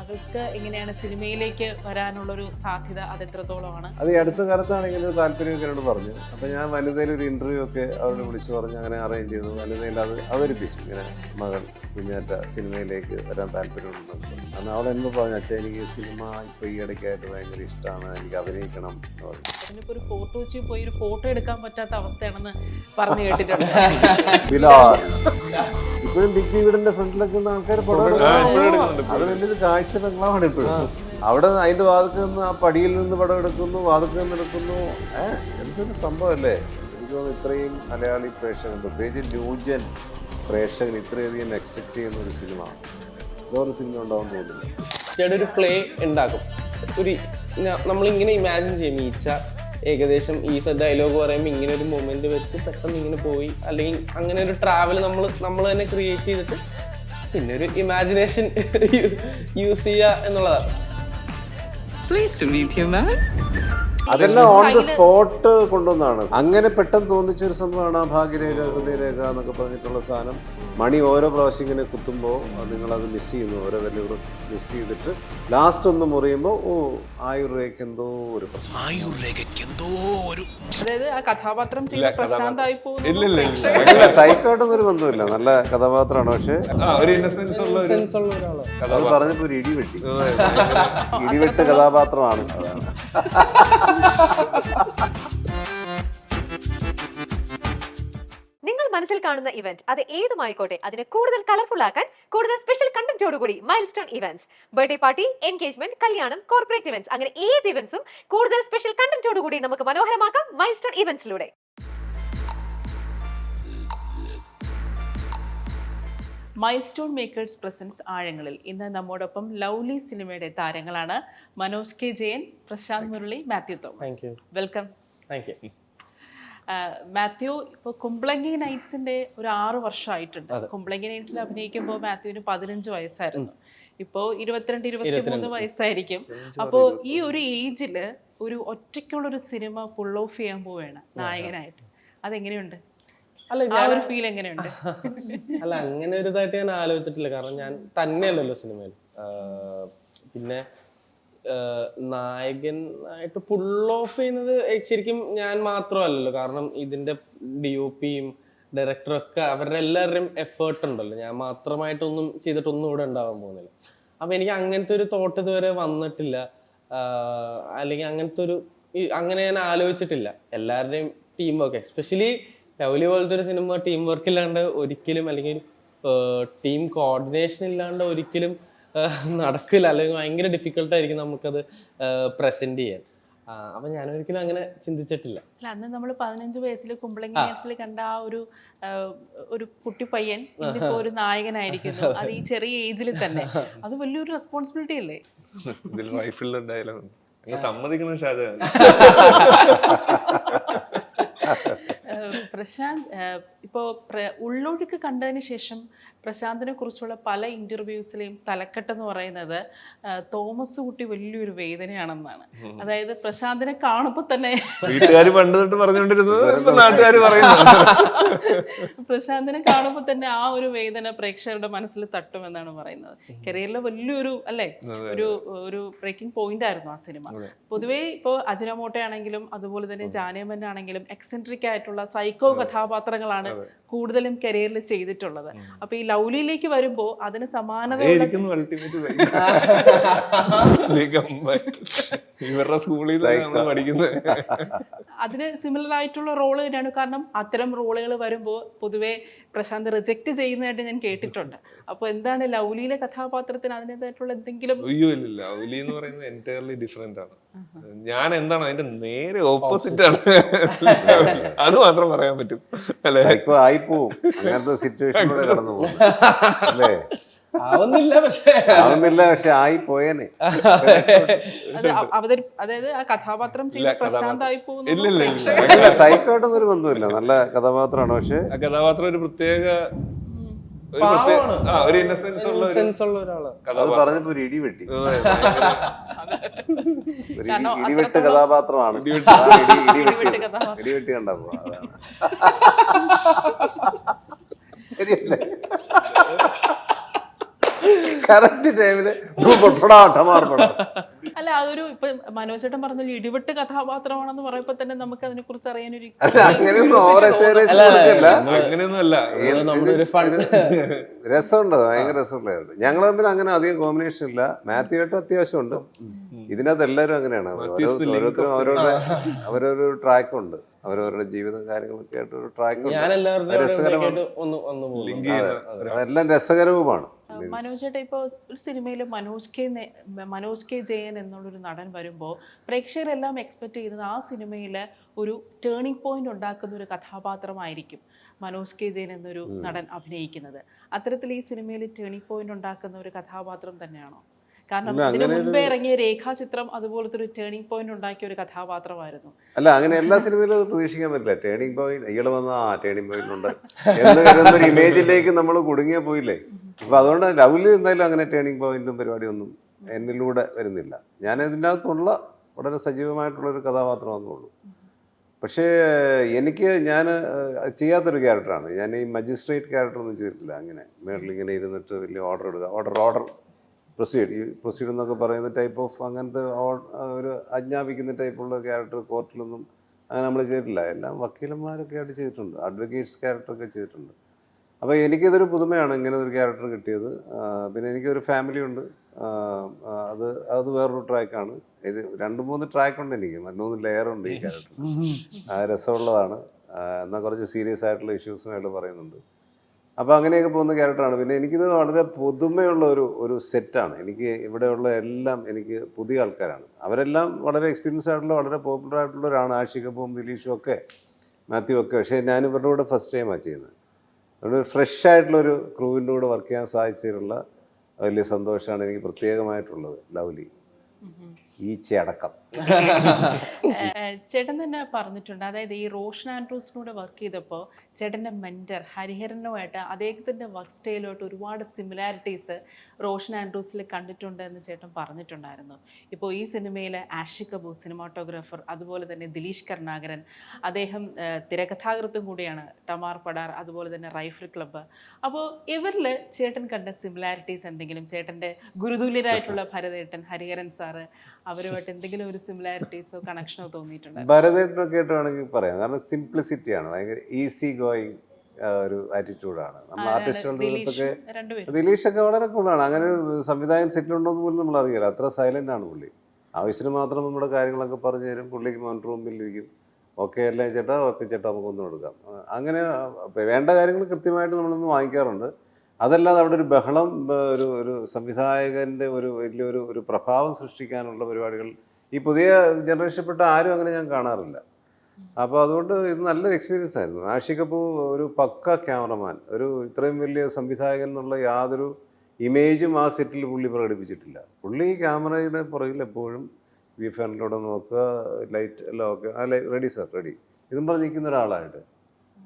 അവർക്ക് എങ്ങനെയാണ് സിനിമയിലേക്ക് വരാനുള്ളൊരു സാധ്യത അത് എത്രത്തോളമാണ്? അത് ഈ അടുത്ത കാലത്താണെങ്കിൽ താല്പര്യമൊക്കെ എന്നോട് പറഞ്ഞു. അപ്പോൾ ഞാൻ വനിതയിൽ ഒരു ഇൻ്റർവ്യൂ ഒക്കെ അവരോട് വിളിച്ചു പറഞ്ഞ് അങ്ങനെ അറേഞ്ച് ചെയ്തു. വനിതയിൽ അത് അവതരിപ്പിച്ചു. ഇങ്ങനെ മകൾ കുഞ്ഞാറ്റ സിനിമയിലേക്ക് വരാൻ താല്പര്യമുണ്ടെന്ന്. കാരണം അവൾ എന്നോട് പറഞ്ഞു, അച്ഛൻ എനിക്ക് സിനിമ ഇപ്പോൾ ഈ ഇടയ്ക്കായിട്ട് ഭയങ്കര ഇഷ്ടമാണ്, എനിക്ക് അഭിനയിക്കണം എന്ന് പറഞ്ഞു. അതിനിപ്പോൾ ഒരു ഫോട്ടോ വെച്ച് പോയി ഒരു ഫോട്ടോ എടുക്കാൻ പറ്റാത്ത അവസ്ഥയാണെന്ന് പറഞ്ഞു കേട്ടിട്ടുണ്ട്. ബിലാൽ ഇപ്പോഴും ബിഗ് വീടിന്റെ ഫ്രണ്ടിലൊക്കെ ആൾക്കാർ അത് വലിയൊരു കാഴ്ച ബംഗ്ലാവാണ് ഇപ്പോഴും. അവിടെ അതിന്റെ വാതിൽക്ക് നിന്ന് ആ പടിയിൽ നിന്ന് പടം എടുക്കുന്നു, വാതിൽക്ക് നിന്ന് എടുക്കുന്നു. എന്തൊരു സംഭവമല്ലേ. എനിക്ക് തോന്നുന്നു ഇത്രയും മലയാളി പ്രേക്ഷകൻ, പ്രത്യേകിച്ച് ന്യൂജൻ പ്രേക്ഷകൻ ഇത്രയധികം എക്സ്പെക്ട് ചെയ്യുന്ന ഒരു സിനിമ വേറൊരു സിനിമ ഉണ്ടാവും തോന്നുന്നില്ല. ചേട്ടൻ ഒരു പ്ലേ ഉണ്ടാക്കും. ഒരു നമ്മളിങ്ങനെ ഇമാജിൻ ചെയ്യും, ഈച്ച ഏകദേശം ഈ ഡയലോഗ് പറയുമ്പോൾ ഇങ്ങനെ ഒരു മൊമെന്റ് വെച്ച് പെട്ടെന്ന് ഇങ്ങനെ പോയി, അല്ലെങ്കിൽ അങ്ങനെ ഒരു ട്രാവൽ നമ്മൾ തന്നെ ക്രിയേറ്റ് ചെയ്തിട്ട് പിന്നെ ഒരു ഇമാജിനേഷൻ യൂസ് ചെയ്യുക എന്നുള്ളതാണ്. അതെല്ലാം ഓൺ ദ സ്പോട്ട് കൊണ്ടുവന്നാണ്. അങ്ങനെ പെട്ടെന്ന് തോന്നിച്ച ഒരു സംഭവമാണ് ആ ഭാഗ്യരേഖ, ഹൃദയരേഖ എന്നൊക്കെ പറഞ്ഞിട്ടുള്ള സാധനം. മണി ഓരോ പ്രാവശ്യം ഇങ്ങനെ കുത്തുമ്പോൾ നിങ്ങളത് മിസ് ചെയ്യുന്നു, ഓരോ വലിയ മിസ് ചെയ്തിട്ട് ലാസ്റ്റ് ഒന്ന് മുറിയുമ്പോൾ ഓ ആയുർരേഖയ്ക്ക് എന്തോ ഒരു പ്രശ്നം. അതായത് ആ കഥാപാത്രം ചെയ്ത പ്രശാന്തായി സൈക്കോട്ടൊന്നും ഒരു ബന്ധമില്ല, നല്ല കഥാപാത്രമാണ്. പക്ഷെ സെൻസ് ഉള്ള ഒരാള് അത് പറഞ്ഞപ്പോ ഒരു ഇടിവെട്ടി ഇടിവെട്ട് കഥാപാത്രമാണ്. അതാണ് നിങ്ങൾ മനസ്സിൽ കാണുന്ന ഇവന്റ് അത് ഏതുമായിക്കോട്ടെ, അതിനെ കൂടുതൽ കളർഫുൾ ആക്കാൻ കൂടുതൽ സ്പെഷ്യൽ കണ്ടന്റോടുകൂടി milestone events, birthday party, engagement, കല്യാണം, കോർപ്പറേറ്റ് ഇവന്റ്സ്, അങ്ങനെ ഏത് ഇവന്റ്സും കൂടുതൽ സ്പെഷ്യൽ കണ്ടന്റോടുകൂടി നമുക്ക് മനോഹരമാക്കാം മൈൽസ്റ്റോൺ ഇവന്റ്സിലൂടെ. മൈൽസ്റ്റോൺ മേക്കേഴ്സ് പ്രസൻസ് ആഴങ്ങളിൽ ഇന്ന് നമ്മോടൊപ്പം ലവ്ലി സിനിമയുടെ താരങ്ങളാണ് Manoj K Jayan, Prashanth Murali, Mathew Thomas. Welcome. Thank you. Mathew, ഇപ്പോൾ കുംബ്ലങ്കി നൈറ്റ്സിന്റെ ഒരു 6 വർഷമായിട്ടുണ്ട്. കുംബ്ലങ്കി നൈറ്റ്സിൽ അഭിനയിക്കുമ്പോൾ മാത്യുവിന് 15 വയസ്സായിരുന്നു. ഇപ്പോൾ 22-23 വയസ്സായിരിക്കും. അപ്പോൾ ഈ ഒരു ഏജില് ഒരു ഒറ്റയ്ക്കുള്ളൊരു സിനിമ പുൾ ഓഫ് ചെയ്യാൻ പോവുകയാണ് നായകനായിട്ട്. അതെങ്ങനെയുണ്ട്? അല്ല, ഒരു ഫീൽ എങ്ങനെയുണ്ട്? അല്ല, അങ്ങനെ ഒരു ഇതായിട്ട് ഞാൻ ആലോചിച്ചിട്ടില്ല. കാരണം ഞാൻ തന്നെയല്ലല്ലോ സിനിമയിൽ. പിന്നെ നായകനായിട്ട് പുൾ ഓഫ് ചെയ്യുന്നത് ശരിക്കും ഞാൻ മാത്രമല്ലല്ലോ. കാരണം ഇതിന്റെ DOPയും ഡയറക്ടറും ഒക്കെ അവരുടെ എല്ലാവരുടെയും എഫേർട്ട് ഉണ്ടല്ലോ. ഞാൻ മാത്രമായിട്ടൊന്നും ചെയ്തിട്ടൊന്നും ഇവിടെ ഉണ്ടാവാൻ പോകുന്നില്ല. അപ്പൊ എനിക്ക് അങ്ങനത്തെ ഒരു തോട്ട് ഇതുവരെ വന്നിട്ടില്ല. അല്ലെങ്കിൽ അങ്ങനെ ഞാൻ ആലോചിച്ചിട്ടില്ല. എല്ലാവരുടെയും ടീം വർക്ക്, എസ്പെഷ്യലി ലവ്ലി പോലത്തെ ഒരു സിനിമ ടീം വർക്ക് ഇല്ലാണ്ട് ഒരിക്കലും, അല്ലെങ്കിൽ ടീം കോർഡിനേഷൻ ഇല്ലാണ്ട് ഒരിക്കലും നടക്കില്ല. അല്ലെങ്കിൽ ഭയങ്കര ഡിഫിക്കൽട്ടായിരിക്കും നമുക്കത് പ്രസന്റ് ചെയ്യാൻ. അപ്പൊ ഞാൻ ഒരിക്കലും അങ്ങനെ ചിന്തിച്ചിട്ടില്ല. അല്ല, അന്ന് നമ്മൾ 15 വയസ്സിൽ കുംബ്ലങ്കി നൈറ്റ്സിൽ കണ്ട ആ ഒരു കുട്ടി പയ്യൻ ഇന്നിപ്പോ ഒരു നായകനായിരിക്കുന്നു. അത് ഈ ചെറിയ ഏജിൽ തന്നെ. അത് വലിയൊരു റെസ്പോൺസിബിലിറ്റി അല്ലേ? ഇതിൽ റൈഫിളിൽ എന്തായാലും സമ്മതിക്കണം ഷാജഹാൻ. പ്രശാന്ത്, ഇപ്പോൾ ഉള്ളൊഴുക്ക് കണ്ടതിന് ശേഷം പ്രശാന്തിനെ കുറിച്ചുള്ള പല ഇന്റർവ്യൂസിലെയും തലക്കെട്ടെന്ന് പറയുന്നത് തോമസ് കുട്ടി വലിയൊരു വേദനയാണെന്നാണ്. അതായത് പ്രശാന്തിനെ കാണുമ്പോൾ തന്നെ വീട്ടുകാർ പണ്ട് തൊട്ട് പറഞ്ഞുകൊണ്ടിരുന്നത് നാട്ടുകാർ പറയുന്നത്, പ്രശാന്തിനെ കാണുമ്പോൾ തന്നെ ആ ഒരു വേദന പ്രേക്ഷകരുടെ മനസ്സിൽ തട്ടുമെന്നാണ് പറയുന്നത്. കരിയറിലെ വലിയൊരു ഒരു ബ്രേക്കിംഗ് പോയിന്റ് ആയിരുന്നു ആ സിനിമ. പൊതുവേ ഇപ്പോൾ അജിനോമോട്ടോ ആണെങ്കിലും അതുപോലെ തന്നെ ജാനേമൻ ആണെങ്കിലും എക്സെൻട്രിക് ആയിട്ടുള്ള സൈക്കോ കഥാപാത്രങ്ങളാണ് കൂടുതലും കരിയറിൽ ചെയ്തിട്ടുള്ളത്. അപ്പൊ ഈ ലവ്ലിയിലേക്ക് വരുമ്പോ അതിന് സമാനത അതിന് സിമിലർ ആയിട്ടുള്ള റോള് തന്നെയാണ്. കാരണം അത്തരം റോളുകൾ വരുമ്പോൾ പൊതുവെ പ്രശാന്ത് റിജക്ട് ചെയ്യുന്നതായിട്ട് ഞാൻ കേട്ടിട്ടുണ്ട്. അപ്പൊ എന്താണ് ലവ്ലിയിലെ കഥാപാത്രത്തിന് അതിൻ്റെതായിട്ടുള്ള എന്തെങ്കിലും? അയ്യോ ഇല്ല, ലവ്ലി എന്ന് പറയുന്നത് എൻറ്റയർലി ഡിഫറെന്റ് ആണ്. ഞാൻ എന്താണ് അതിന്റെ നേരെ ഓപ്പോസിറ്റ് ആണ്. അത് മാത്രം പറയാൻ പറ്റും അല്ലേ? ആയിപ്പോവും അങ്ങനത്തെ സിറ്റുവേഷനിലൂടെ കടന്നു പോകും അല്ലേ? ആവുന്നില്ല, പക്ഷെ ആയി പോയേനെ. അതായത് ആ കഥാപാത്രം ചെയ്ത പ്രശാന്ത് ആയി പോകുന്നു. ഇല്ല, സൈക്കോട്ടൊന്നും ഒരു ബന്ധമില്ല, നല്ല കഥാപാത്രമാണ്. പക്ഷെ ആ കഥാപാത്രം ഒരു പ്രത്യേക ഒരു ഇന്നസെൻസ് ഉള്ള ഒരാള്. അത് പറഞ്ഞപ്പോ ഒരു ഇടിവെട്ടി ഇടിവെട്ട് കഥാപാത്രമാണ്. ഇടിവെട്ടി കണ്ടപ്പോ അതാണ് ശരിയല്ലേ? കറക്റ്റ് ടൈമില് അല്ല അതൊരു ഇപ്പൊ മനോജേട്ടൻ പറഞ്ഞ ഇടിവെട്ട് കഥാപാത്രമാണെന്ന് പറയുമ്പോ തന്നെ നമുക്ക് അതിനെ കുറിച്ച് അറിയാനൊരു അങ്ങനെയൊന്നും ഓവർ എക്സൈറേഷൻ കൊടുക്കില്ല. അങ്ങനെയൊന്നും അല്ല. നമ്മുടെ ഒരു ഫണ്ട് രസമുണ്ട്, ഭയങ്കര രസമുണ്ടായിരുന്നു. ഞങ്ങൾ തമ്മിൽ അങ്ങനെ അധികം കോമ്പിനേഷൻ ഇല്ല. മാത്യു ആയിട്ടും അത്യാവശ്യമുണ്ട്. ഇതിനകത്ത് എല്ലാവരും അങ്ങനെയാണ്. ഓരോരുത്തരും അവരൊരു ട്രാക്കുണ്ട്, അവരവരുടെ ജീവിതം കാര്യങ്ങളൊക്കെ ആയിട്ട് ഒരു ട്രാക്ക്. ഞാൻ എല്ലാവരുടെയും അതെല്ലാം രസകരവുമാണ്. മനോജേട്ടൻ ഇപ്പോൾ ഒരു സിനിമയിൽ മനോജ് കെ ജയൻ എന്നുള്ളൊരു നടൻ വരുമ്പോൾ പ്രേക്ഷകരെല്ലാം എക്സ്പെക്ട് ചെയ്യുന്നത് ആ സിനിമയിൽ ഒരു ടേണിംഗ് പോയിന്റ് ഉണ്ടാക്കുന്ന ഒരു കഥാപാത്രമായിരിക്കും മനോജ് കെ ജയൻ എന്നൊരു നടൻ അഭിനയിക്കുന്നത്. അത്തരത്തിൽ ഈ സിനിമയിൽ ടേണിംഗ് പോയിന്റ് ഉണ്ടാക്കുന്ന ഒരു കഥാപാത്രം തന്നെയാണോ? കാരണം ഇതിന് മുൻപേ ഇറങ്ങിയ രേഖാചിത്രം അതുപോലത്തെ ഒരു ടേണിംഗ് പോയിന്റ് ഉണ്ടാക്കിയ ഒരു കഥാപാത്രമായിരുന്നു. അല്ല, അങ്ങനെ എല്ലാ സിനിമയിലും അത് പ്രതീക്ഷിക്കാൻ പറ്റില്ല. ടേണിംഗ് പോയിന്റ് ഇയാള് വന്ന ടേണിംഗ് പോയിന്റ് ഉണ്ട് എന്ന് കരുതുന്ന ഇമേജിലേക്ക് നമ്മൾ കുടുങ്ങിയ പോയില്ലേ. അപ്പൊ അതുകൊണ്ട് ലവ്ലി എന്തായാലും അങ്ങനെ ടേണിംഗ് പോയിന്റും പരിപാടിയൊന്നും എന്നിലൂടെ വരുന്നില്ല. ഞാൻ ഇതിൻ്റെ അകത്തുള്ള വളരെ സജീവമായിട്ടുള്ളൊരു കഥാപാത്രമാണെന്നുള്ളൂ. പക്ഷേ ഞാൻ ചെയ്യാത്തൊരു ക്യാരക്ടറാണ്. ഞാൻ ഈ മജിസ്ട്രേറ്റ് ക്യാരക്ടറൊന്നും ചെയ്തിട്ടില്ല. അങ്ങനെ മേളിലിങ്ങനെ ഇരുന്നിട്ട് വലിയ ഓർഡർ എടുക്കുക, ഓർഡർ പ്രൊസീഡ് എന്നൊക്കെ പറയുന്ന ടൈപ്പ് ഓഫ് അങ്ങനത്തെ ഒരു ആജ്ഞാപിക്കുന്ന ടൈപ്പുള്ള ക്യാരക്ടർ കോർട്ടിലൊന്നും അങ്ങനെ നമ്മൾ ചെയ്തിട്ടില്ല. എല്ലാം വക്കീലന്മാരൊക്കെ ആയിട്ട് ചെയ്തിട്ടുണ്ട്, അഡ്വക്കേറ്റ്സ് ക്യാരക്ടറൊക്കെ ചെയ്തിട്ടുണ്ട്. അപ്പോൾ എനിക്കിതൊരു പുതുമയാണ് ഇങ്ങനെ ഒരു ക്യാരക്ടർ കിട്ടിയത്. പിന്നെ എനിക്കൊരു ഫാമിലി ഉണ്ട്, അത് വേറൊരു ട്രാക്കാണ്. ഇത് 2-3 ട്രാക്കുണ്ട് എനിക്ക്, 3 ലെയറുണ്ട് ഈ ക്യാരക്ടർ. രസമുള്ളതാണ്, എന്നാൽ കുറച്ച് സീരിയസ് ആയിട്ടുള്ള ഇഷ്യൂസുമായിട്ട് പറയുന്നുണ്ട്. അപ്പോൾ അങ്ങനെയൊക്കെ പോകുന്ന ക്യാരക്ടറാണ്. പിന്നെ എനിക്കിത് വളരെ പുതുമയുള്ള ഒരു സെറ്റാണ്. എനിക്ക് ഇവിടെയുള്ള എല്ലാം എനിക്ക് പുതിയ ആൾക്കാരാണ്. അവരെല്ലാം വളരെ എക്സ്പീരിയൻസ് ആയിട്ടുള്ള വളരെ പോപ്പുലർ ആയിട്ടുള്ളവരാണ്. ആഷിഖ് കപൂറും ദിലീഷും ഒക്കെ മാത്യു ഒക്കെ. പക്ഷേ ഞാൻ ഇവരുടെ കൂടെ ഫസ്റ്റ് ടൈമാണ് ചെയ്യുന്നത്. അതുകൊണ്ട് ഫ്രഷ് ആയിട്ടുള്ളൊരു ക്രൂവിൻ്റെ കൂടെ വർക്ക് ചെയ്യാൻ സാധിച്ചതിലുള്ള വലിയ സന്തോഷമാണ് എനിക്ക് പ്രത്യേകമായിട്ടുള്ളത്. ലവ്ലി ഈച്ചയടക്കം. ചേട്ടൻ തന്നെ പറഞ്ഞിട്ടുണ്ട്, അതായത് ഈ റോഷൻ ആൻഡ്രൂസിനൂടെ വർക്ക് ചെയ്തപ്പോൾ ചേട്ടൻ്റെ മെൻറ്റർ ഹരിഹരനുമായിട്ട് അദ്ദേഹത്തിൻ്റെ വർക്ക് സ്റ്റൈലുമായിട്ട് ഒരുപാട് സിമിലാരിറ്റീസ് റോഷൻ ആൻഡ്രൂസിൽ കണ്ടിട്ടുണ്ട് എന്ന് ചേട്ടൻ പറഞ്ഞിട്ടുണ്ടായിരുന്നു. ഇപ്പോൾ ഈ സിനിമയിൽ ആഷിഖ് കപൂർ സിനിമാറ്റോഗ്രാഫർ, അതുപോലെ തന്നെ ദിലീഷ് കരുണാകരൻ, അദ്ദേഹം തിരക്കഥാകൃത്തും കൂടിയാണ്, ടമാർ പടാർ, അതുപോലെ തന്നെ റൈഫിൾ ക്ലബ്ബ്. അപ്പോൾ ഇവരിൽ ചേട്ടൻ കണ്ട സിമിലാരിറ്റീസ് എന്തെങ്കിലും, ചേട്ടൻ്റെ ഗുരുതുല്യരായിട്ടുള്ള ഭരതേട്ടൻ, ഹരിഹരൻ സാറ്, അവരുമായിട്ട് എന്തെങ്കിലും ഒരു സിമിലാരിറ്റീസോ കണക്ഷനോ തോന്നിയിട്ടുണ്ട്? ഭരതേട്ടനൊക്കെ ആയിട്ട് വേണമെങ്കിൽ പറയാം. കാരണം സിംപ്ലിസിറ്റിയാണ്, ഭയങ്കര ഈസി ഗോയിങ് ഒരു ആറ്റിറ്റ്യൂഡാണ്. നമ്മൾ ആർട്ടിസ്റ്റുകളുടെ അടുത്തൊക്കെ ദിലീഷൊക്കെ വളരെ കൂളാണ്. അങ്ങനെ സംവിധായകൻ സെറ്റിലുണ്ടോയെന്ന് പോലും നമ്മൾ അറിയില്ല, അത്ര സൈലൻ്റ് ആണ് പുള്ളി. ആവശ്യത്തിന് മാത്രം നമ്മുടെ കാര്യങ്ങളൊക്കെ പറഞ്ഞു തരും. പുള്ളിക്ക് മോണിറ്റർ റൂമിലിരിക്കും, ഓക്കെ അല്ലേ ചേട്ടാ, ഓക്കെ ചേട്ടാ നമുക്കൊന്നും എടുക്കാം. അങ്ങനെ വേണ്ട കാര്യങ്ങൾ കൃത്യമായിട്ട് നമ്മളൊന്ന് വാങ്ങിക്കാറുണ്ട്. അതല്ലാതെ അവിടെ ഒരു ബഹളം, ഒരു സംവിധായകൻ്റെ വലിയൊരു പ്രഭാവം സൃഷ്ടിക്കാനുള്ള പരിപാടികൾ ഈ പുതിയ ജനറേഷൻപ്പെട്ട ആരും അങ്ങനെ ഞാൻ കാണാറില്ല. അപ്പോൾ അതുകൊണ്ട് ഇത് നല്ലൊരു എക്സ്പീരിയൻസ് ആയിരുന്നു. ആഷിഖ് കപൂർ ഒരു പക്ക ക്യാമറമാൻ, ഇത്രയും വലിയ സംവിധായകൻ എന്നുള്ള യാതൊരു ഇമേജും ആ സെറ്റിൽ പുള്ളി പ്രകടിപ്പിച്ചിട്ടില്ല. പുള്ളി ക്യാമറയുടെ പുറകിൽ എപ്പോഴും VFNിലൂടെ നോക്കുക, ലൈറ്റ് എല്ലാം ഓക്കെ, റെഡി സാർ റെഡി ഇതും പറഞ്ഞ് നിൽക്കുന്ന ഒരാളായിട്ട്.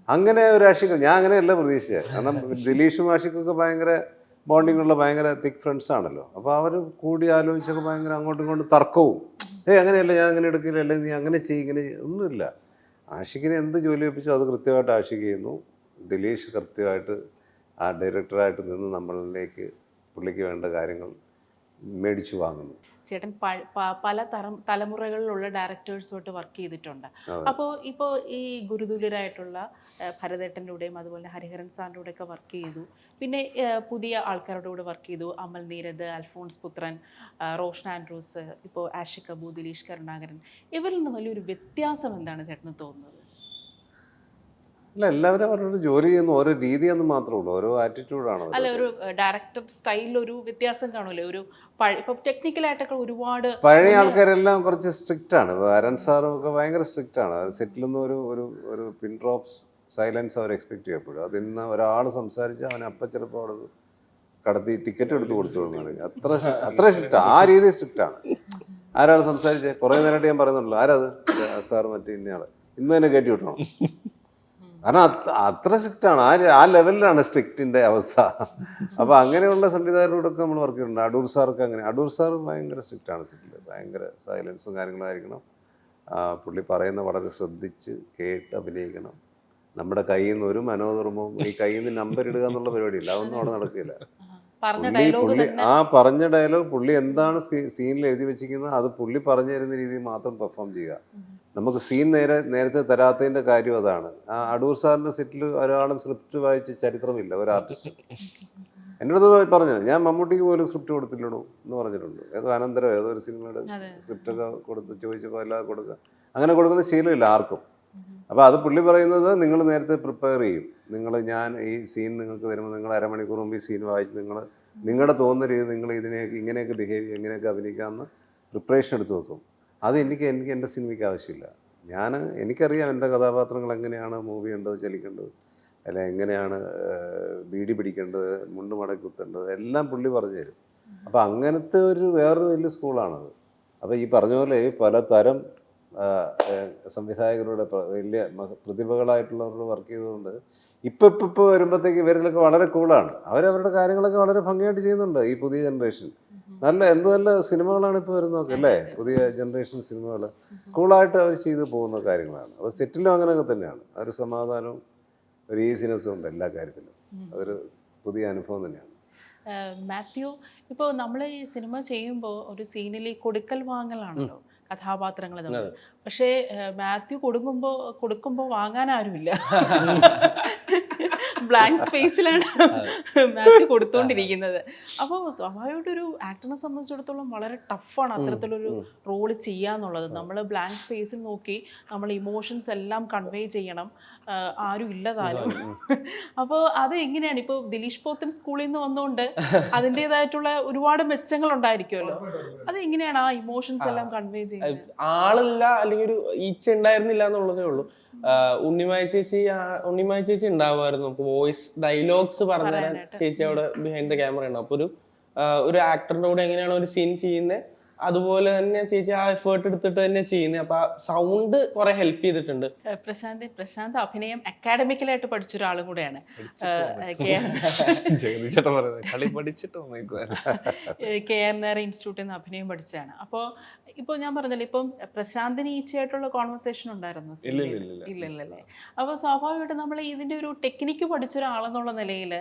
അങ്ങനെ ഒരു ആഷിഖ് ഞാൻ അങ്ങനെയല്ല പ്രതീക്ഷിച്ചത്. കാരണം ദിലീഷും ആഷിഖൊക്കെ ഭയങ്കര ബോണ്ടിങ് ഉള്ള ഭയങ്കര തിക് ഫ്രണ്ട്സ് ആണല്ലോ. അപ്പോൾ അവർ കൂടി ആലോചിച്ചൊക്കെ ഭയങ്കര അങ്ങോട്ടും ഇങ്ങോട്ടും തർക്കവും, അങ്ങനെയല്ല ഞാൻ അങ്ങനെ എടുക്കില്ല, അല്ലെങ്കിൽ നീ അങ്ങനെ ഇങ്ങനെ ഒന്നുമില്ല. ആഷിഖിനെ എന്ത് ജോലി ഏൽപ്പിച്ചോ അത് കൃത്യമായിട്ട് ആഷിഖ് ചെയ്യുന്നു. ദിലീഷ് കൃത്യമായിട്ട് ആ ഡയറക്ടറായിട്ട് നിന്ന് നമ്മളിലേക്ക് പുള്ളിക്ക് വേണ്ട കാര്യങ്ങൾ മേടിച്ചു വാങ്ങുന്നു. ചേട്ടൻ പല തലമുറകളിലുള്ള ഡയറക്ടേഴ്സുമായിട്ട് വർക്ക് ചെയ്തിട്ടുണ്ട്. അപ്പോൾ ഇപ്പോൾ ഈ ഗുരുതുല്യരായിട്ടുള്ള ഭരതേട്ടൻ്റെ കൂടെയും അതുപോലെ ഹരിഹരൻ സാറിൻ്റെ കൂടെയൊക്കെ വർക്ക് ചെയ്തു. പിന്നെ പുതിയ ആൾക്കാരുടെ കൂടെ വർക്ക് ചെയ്തു, അമൽ നീരദ്, അൽഫോൺസ് പുത്രൻ, റോഷൻ ആൻഡ്രൂസ്, ഇപ്പോൾ ആഷിഖ് കപൂർ, ദിലീഷ് കരുണാകരൻ, ഇവരിൽ നിന്ന് വലിയൊരു വ്യത്യാസം എന്താണ് ചേട്ടന് തോന്നുന്നത്? അല്ല, എല്ലാവരും അവരുടെ ജോലി ചെയ്യുന്ന ഓരോ രീതിയെന്ന് മാത്രമേ ഉള്ളൂ, ഓരോ ആറ്റിറ്റ്യൂഡാണ്. അല്ല, ഒരു ഡയറക്ടർ സ്റ്റൈലിൽ ഒരു വ്യത്യാസം കാണുമല്ലോ. ഇപ്പൊ ടെക്നിക്കലായിട്ടൊക്കെ ഒരുപാട് പഴയ ആൾക്കാരെല്ലാം കുറച്ച് സ്ട്രിക്റ്റ് ആണ്. ഹരൻ സാറും ഒക്കെ ഭയങ്കര സ്ട്രിക്റ്റ് ആണ്. സെറ്റിൽ നിന്ന് ഒരു പിൻ ഡ്രോപ്പ് സൈലൻസ് അവർ എക്സ്പെക്ട് ചെയ്യപ്പെടും. അതിന്ന് ഒരാൾ സംസാരിച്ച് അവനെ അപ്പം ചിലപ്പോൾ അവിടെ കടത്തി ടിക്കറ്റ് എടുത്ത് കൊടുത്തു കൊടുക്കുന്നത് അത്ര സ്ട്രിക്റ്റ്, ആ രീതി സ്ട്രിക്റ്റാണ്. ആരാൾ സംസാരിച്ചേ കുറേ നേരമായിട്ട് ഞാൻ പറയുന്നുള്ളൂ, ആരാത് സാർ മറ്റേ ഇന്നയാൾ ഇന്ന് തന്നെ കയറ്റി വിട്ടണം. കാരണം അത്ര സ്ട്രിക്റ്റാണ്, ആ ലെവലിലാണ് സ്ട്രിക്റ്റിൻ്റെ അവസ്ഥ. അപ്പോൾ അങ്ങനെയുള്ള സംവിധായകരോടൊക്കെ നമ്മൾ വർക്ക് ചെയ്തിട്ടുണ്ട്. അടൂർ സാർക്ക് അങ്ങനെ, അടൂർ സാർ ഭയങ്കര സ്ട്രിക്റ്റാണ് സെറ്റിൽ, ഭയങ്കര സൈലൻസും കാര്യങ്ങളായിരിക്കണം. പുള്ളി പറയുന്ന വളരെ ശ്രദ്ധിച്ച് കേട്ട് അഭിനയിക്കണം. നമ്മുടെ കയ്യിൽ നിന്ന് ഒരു മനോധർമ്മവും ഈ കയ്യിൽ നിന്ന് നമ്പർ ഇടുക എന്നുള്ള പരിപാടിയില്ല, അതൊന്നും അവിടെ നടക്കില്ല. പറഞ്ഞ പുള്ളി ഡയലോഗ് പുള്ളി തന്നെ ആ പറഞ്ഞ ഡയലോഗ് പുള്ളി എന്താണ് സീനിൽ എഴുതി വെച്ചിരിക്കുന്നത് അത് പുള്ളി പറഞ്ഞു തരുന്ന രീതിയിൽ മാത്രം പെർഫോം ചെയ്യുക. നമുക്ക് സീൻ നേരത്തെ തരാത്തതിന്റെ കാര്യം അതാണ്. ആ അടൂർ സാറിന്റെ സെറ്റിൽ ഒരാളും സ്ക്രിപ്റ്റ് വായിച്ച് ചരിത്രമില്ല ഒരു ആർട്ടിസ്റ്റ്. എൻ്റെ അടുത്ത് പറഞ്ഞു, ഞാൻ മമ്മൂട്ടിക്ക് പോലും സ്ക്രിപ്റ്റ് കൊടുത്തില്ലടൂ എന്ന് പറഞ്ഞിട്ടുണ്ട്. ഏതോ അനന്തരം ഏതോ ഒരു സിനിമയുടെ സ്ക്രിപ്റ്റൊക്കെ കൊടുത്ത് ചോദിച്ചപ്പോൾ അല്ലാതെ കൊടുക്കുക, അങ്ങനെ കൊടുക്കുന്ന ശീലമില്ല ആർക്കും. അപ്പോൾ അത് പുള്ളി പറയുന്നത് നിങ്ങൾ നേരത്തെ പ്രിപ്പയർ ചെയ്യും. ഞാൻ ഈ സീൻ നിങ്ങൾക്ക് തരുമ്പോൾ നിങ്ങൾ അരമണിക്കൂർ മുമ്പ് ഈ സീൻ വായിച്ച് നിങ്ങളുടെ തോന്നുന്ന രീതി നിങ്ങൾ ഇങ്ങനെയൊക്കെ ബിഹേവ് ചെയ്യും, എങ്ങനെയൊക്കെ അഭിനയിക്കാമെന്ന് പ്രിപ്പറേഷൻ എടുത്ത് വെക്കും. അത് എനിക്ക് എൻ്റെ സിനിമയ്ക്ക് ആവശ്യമില്ല. എനിക്കറിയാം എൻ്റെ കഥാപാത്രങ്ങൾ എങ്ങനെയാണ് മൂവ് ചെയ്യേണ്ടത്, ചലിക്കേണ്ടത്, അല്ല എങ്ങനെയാണ് ബീഡി പിടിക്കേണ്ടത്, മുണ്ട് മടക്കി കുത്തേണ്ടത്, എല്ലാം പുള്ളി പറഞ്ഞു തരും. അപ്പോൾ അങ്ങനത്തെ വേറൊരു വലിയ സ്കൂളാണത്. അപ്പോൾ ഈ പറഞ്ഞ പോലെ പലതരം സംവിധായകരുടെ വലിയ പ്രതിഭകളായിട്ടുള്ളവരോട് വർക്ക് ചെയ്തുകൊണ്ട് ഇപ്പോൾ വരുമ്പോഴത്തേക്ക് ഇവരിലൊക്കെ വളരെ കൂളാണ്. അവരവരുടെ കാര്യങ്ങളൊക്കെ വളരെ ഭംഗിയായിട്ട് ചെയ്യുന്നുണ്ട്. ഈ പുതിയ ജനറേഷൻ നല്ല സിനിമകളാണ് ഇപ്പോൾ വരുന്നതൊക്കെ അല്ലേ, പുതിയ ജനറേഷൻ സിനിമകൾ കൂളായിട്ട് അവർ ചെയ്തു പോകുന്ന കാര്യങ്ങളാണ്. അപ്പോൾ സെറ്റിലും അങ്ങനെയൊക്കെ തന്നെയാണ്. ഒരു സമാധാനവും ഒരു ഈസിനെസ്സും ഉണ്ട് എല്ലാ കാര്യത്തിലും. അതൊരു പുതിയ അനുഭവം തന്നെയാണ്. മാത്യു, ഇപ്പോൾ നമ്മൾ ഈ സിനിമ ചെയ്യുമ്പോൾ ഒരു സീനിൽ കൊടുക്കൽ വാങ്ങലാണല്ലോ കഥാപാത്രങ്ങൾ തമ്മിൽ. പക്ഷേ മാത്യു കൊടുക്കുമ്പോൾ വാങ്ങാൻ ആരുമില്ല. ബ്ലാങ്ക് സ്പേസിലാണ് മാത്യു കൊടുത്തുകൊണ്ടിരിക്കുന്നത്. അപ്പോൾ സ്വാഭാവികമായിട്ടൊരു ആക്ടറിനെ സംബന്ധിച്ചിടത്തോളം വളരെ ടഫാണ് അത്തരത്തിലൊരു റോള് ചെയ്യാന്നുള്ളത്. നമ്മൾ ബ്ലാങ്ക് സ്പേസിൽ നോക്കി നമ്മൾ ഇമോഷൻസ് എല്ലാം കൺവേ ചെയ്യണം, ആരും ഇല്ലതാനും. അപ്പോൾ അത് എങ്ങനെയാണ് ഇപ്പോൾ ദിലീഷ് പോത്തൻ സ്കൂളിൽ നിന്ന് വന്നുകൊണ്ട് അതിൻ്റെതായിട്ടുള്ള ഒരുപാട് മെച്ചങ്ങൾ ഉണ്ടായിരിക്കുമല്ലോ, അത് എങ്ങനെയാണ് ആ ഇമോഷൻസ് എല്ലാം കൺവേ ചെയ്യുന്നത്? ആളില്ല അല്ലെങ്കിൽ ഒരു ഈച്ച ഉണ്ടായിരുന്നില്ല എന്നുള്ളതേ ഉള്ളൂ. ഉണ്ണിമായ ചേച്ചി ഉണ്ടാവുമായിരുന്നു. വോയിസ് ഡയലോഗ്സ് പറഞ്ഞുതരാൻ ചേച്ചി അവിടെ ബിഹൈൻഡ് ദ ക്യാമറ ഉണ്ട്. അപ്പൊ ഒരു ആക്ടറിന്റെ കൂടെ എങ്ങനെയാണ് ഒരു സീൻ ചെയ്യുന്നത് അതുപോലെ തന്നെ ചേച്ചി ആ എഫേർട്ട് എടുത്തിട്ട് തന്നെ ചെയ്യുന്നത്. അപ്പൊ സൗണ്ട് കുറെ ഹെൽപ്പ് ചെയ്തിട്ടുണ്ട്. പ്രശാന്ത് അഭിനയം അക്കാഡമിക്കലായിട്ട് പഠിച്ച ഒരാളും കൂടെയാണ്. KR ഇൻസ്റ്റിറ്റ്യൂട്ടിൽ നിന്ന് അഭിനയം പഠിച്ചതാണ്. ഇപ്പോൾ ഞാൻ പറഞ്ഞല്ലോ, ഇപ്പം പ്രശാന്തിന് ഈച്ചയായിട്ടുള്ള കോൺവെർസേഷൻ ഉണ്ടായിരുന്നു? ഇല്ലല്ലേ. അപ്പോൾ സ്വാഭാവികമായിട്ട് നമ്മൾ ഇതിൻ്റെ ഒരു ടെക്നിക്ക് പഠിച്ച ഒരാളെന്നുള്ള നിലയിൽ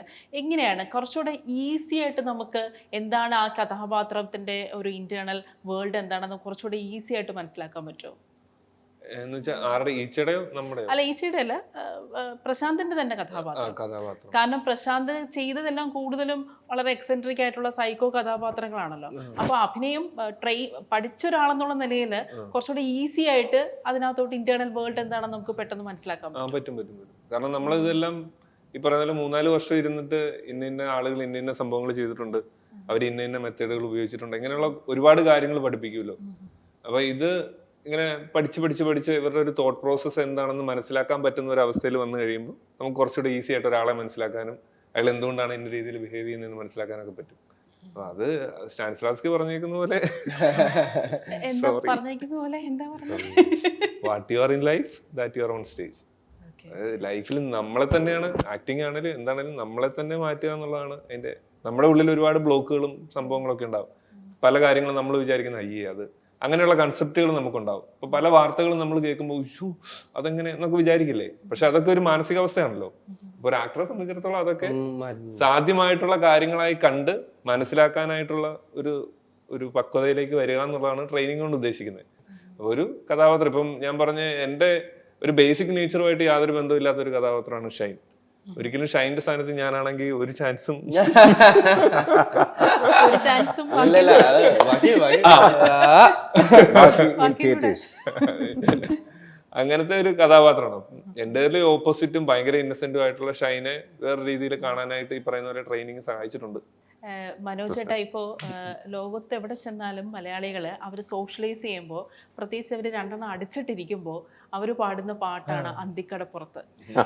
എങ്ങനെയാണ് കുറച്ചുകൂടെ ഈസി ആയിട്ട് നമുക്ക് എന്താണ് ആ കഥാപാത്രത്തിൻ്റെ ഒരു ഇന്റേണൽ വേൾഡ് എന്താണെന്ന് കുറച്ചുകൂടെ ഈസി ആയിട്ട് മനസ്സിലാക്കാൻ പറ്റുമോ? അല്ല, ഈച്ചയുടെ അല്ല, പ്രശാന്തിന്റെ തന്നെ കഥാപാത്രം. കാരണം പ്രശാന്ത് ചെയ്തതെല്ലാം കൂടുതലും വളരെ എക്സെൻട്രിക് ആയിട്ടുള്ള സൈക്കോ കഥാപാത്രങ്ങളാണല്ലോ. അപ്പൊ അഭിനയം പഠിച്ച ഒരാളെന്നുള്ള നിലയിൽ കുറച്ചുകൂടെ ഈസി ആയിട്ട് അതിനകത്തോട്ട് ഇന്റേണൽ വേൾഡ് എന്താണെന്ന് നമുക്ക് പെട്ടെന്ന് മനസ്സിലാക്കാൻ പറ്റും. കാരണം നമ്മളിതെല്ലാം ഈ പറയുന്ന 3-4 വർഷം ഇരുന്നിട്ട് ഇന്ന ആളുകൾ ഇന്ന സംഭവങ്ങൾ ചെയ്തിട്ടുണ്ട്, അവർ ഇന്ന മെത്തേഡുകൾ ഉപയോഗിച്ചിട്ടുണ്ട്, ഇങ്ങനെയുള്ള ഒരുപാട് കാര്യങ്ങൾ പഠിപ്പിക്കുമല്ലോ. അപ്പൊ ഇത് ഇങ്ങനെ പഠിച്ച് ഇവരുടെ ഒരു തോട്ട് പ്രോസസ്സ് എന്താണെന്ന് മനസ്സിലാക്കാൻ പറ്റുന്ന ഒരു അവസ്ഥയിൽ വന്നു കഴിയുമ്പോൾ നമുക്ക് കുറച്ചുകൂടെ ഈസി ആയിട്ട് ഒരാളെ മനസ്സിലാക്കാനും അയാൾ എന്തുകൊണ്ടാണ് ഇന്ന രീതിയിൽ ബിഹേവ് ചെയ്യുന്നതെന്ന് മനസ്സിലാക്കാനൊക്കെ പറ്റും. അപ്പൊ അത് സ്റ്റാനിസ്ലാവ്സ്കി പറഞ്ഞേക്കുന്ന പോലെ what you are in life that you are on stage. ലൈഫിൽ നമ്മളെ തന്നെയാണ്, ആക്ടിങ് ആണെങ്കിലും എന്താണെങ്കിലും നമ്മളെ തന്നെ മാറ്റുക എന്നുള്ളതാണ് അതിന്റെ. നമ്മുടെ ഉള്ളിൽ ഒരുപാട് ബ്ലോക്കുകളും സംഭവങ്ങളൊക്കെ ഉണ്ടാവും. പല കാര്യങ്ങളും നമ്മൾ വിചാരിക്കുന്ന അത് അങ്ങനെയുള്ള കൺസെപ്റ്റുകൾ നമുക്കുണ്ടാവും. അപ്പൊ പല വാർത്തകളും നമ്മൾ കേൾക്കുമ്പോൾ അതെങ്ങനെ എന്നൊക്കെ വിചാരിക്കില്ലേ? പക്ഷെ അതൊക്കെ ഒരു മാനസികാവസ്ഥയാണല്ലോ. അപ്പൊ ഒരു ആക്ടറെ സംബന്ധിച്ചിടത്തോളം അതൊക്കെ സാധ്യമായിട്ടുള്ള കാര്യങ്ങളായി കണ്ട് മനസ്സിലാക്കാനായിട്ടുള്ള ഒരു പക്വതയിലേക്ക് വരിക എന്നുള്ളതാണ് ട്രെയിനിങ് കൊണ്ട് ഉദ്ദേശിക്കുന്നത്. ഒരു കഥാപാത്രം, ഇപ്പം ഞാൻ പറഞ്ഞ എൻ്റെ ഒരു ബേസിക് നേച്ചറുമായിട്ട് യാതൊരു ബന്ധമില്ലാത്ത ഒരു കഥാപാത്രമാണ് ഷൈൻ. ഒരിക്കലും ഷൈൻ്റെ സ്ഥാനത്ത് ഞാനാണെങ്കിൽ ഒരു ചാൻസും അങ്ങനത്തെ ഒരു കഥാപാത്രമാണ്. എൻ്റെ ഓപ്പോസിറ്റും ഭയങ്കര ഇന്നസെന്റും ആയിട്ടുള്ള ഷൈനെ വേറെ രീതിയിൽ കാണാനായിട്ട് ഈ പറയുന്ന പോലെ ട്രെയിനിങ് സഹായിച്ചിട്ടുണ്ട്. മനോജ് ചേട്ടാ, ഇപ്പോൾ ലോകത്ത് എവിടെ ചെന്നാലും മലയാളികൾ അവർ സോഷ്യലൈസ് ചെയ്യുമ്പോൾ, പ്രത്യേകിച്ച് അവർ 2 അടിച്ചിട്ടിരിക്കുമ്പോൾ അവർ പാടുന്ന പാട്ടാണ് അന്തിക്കടപ്പുറത്ത്.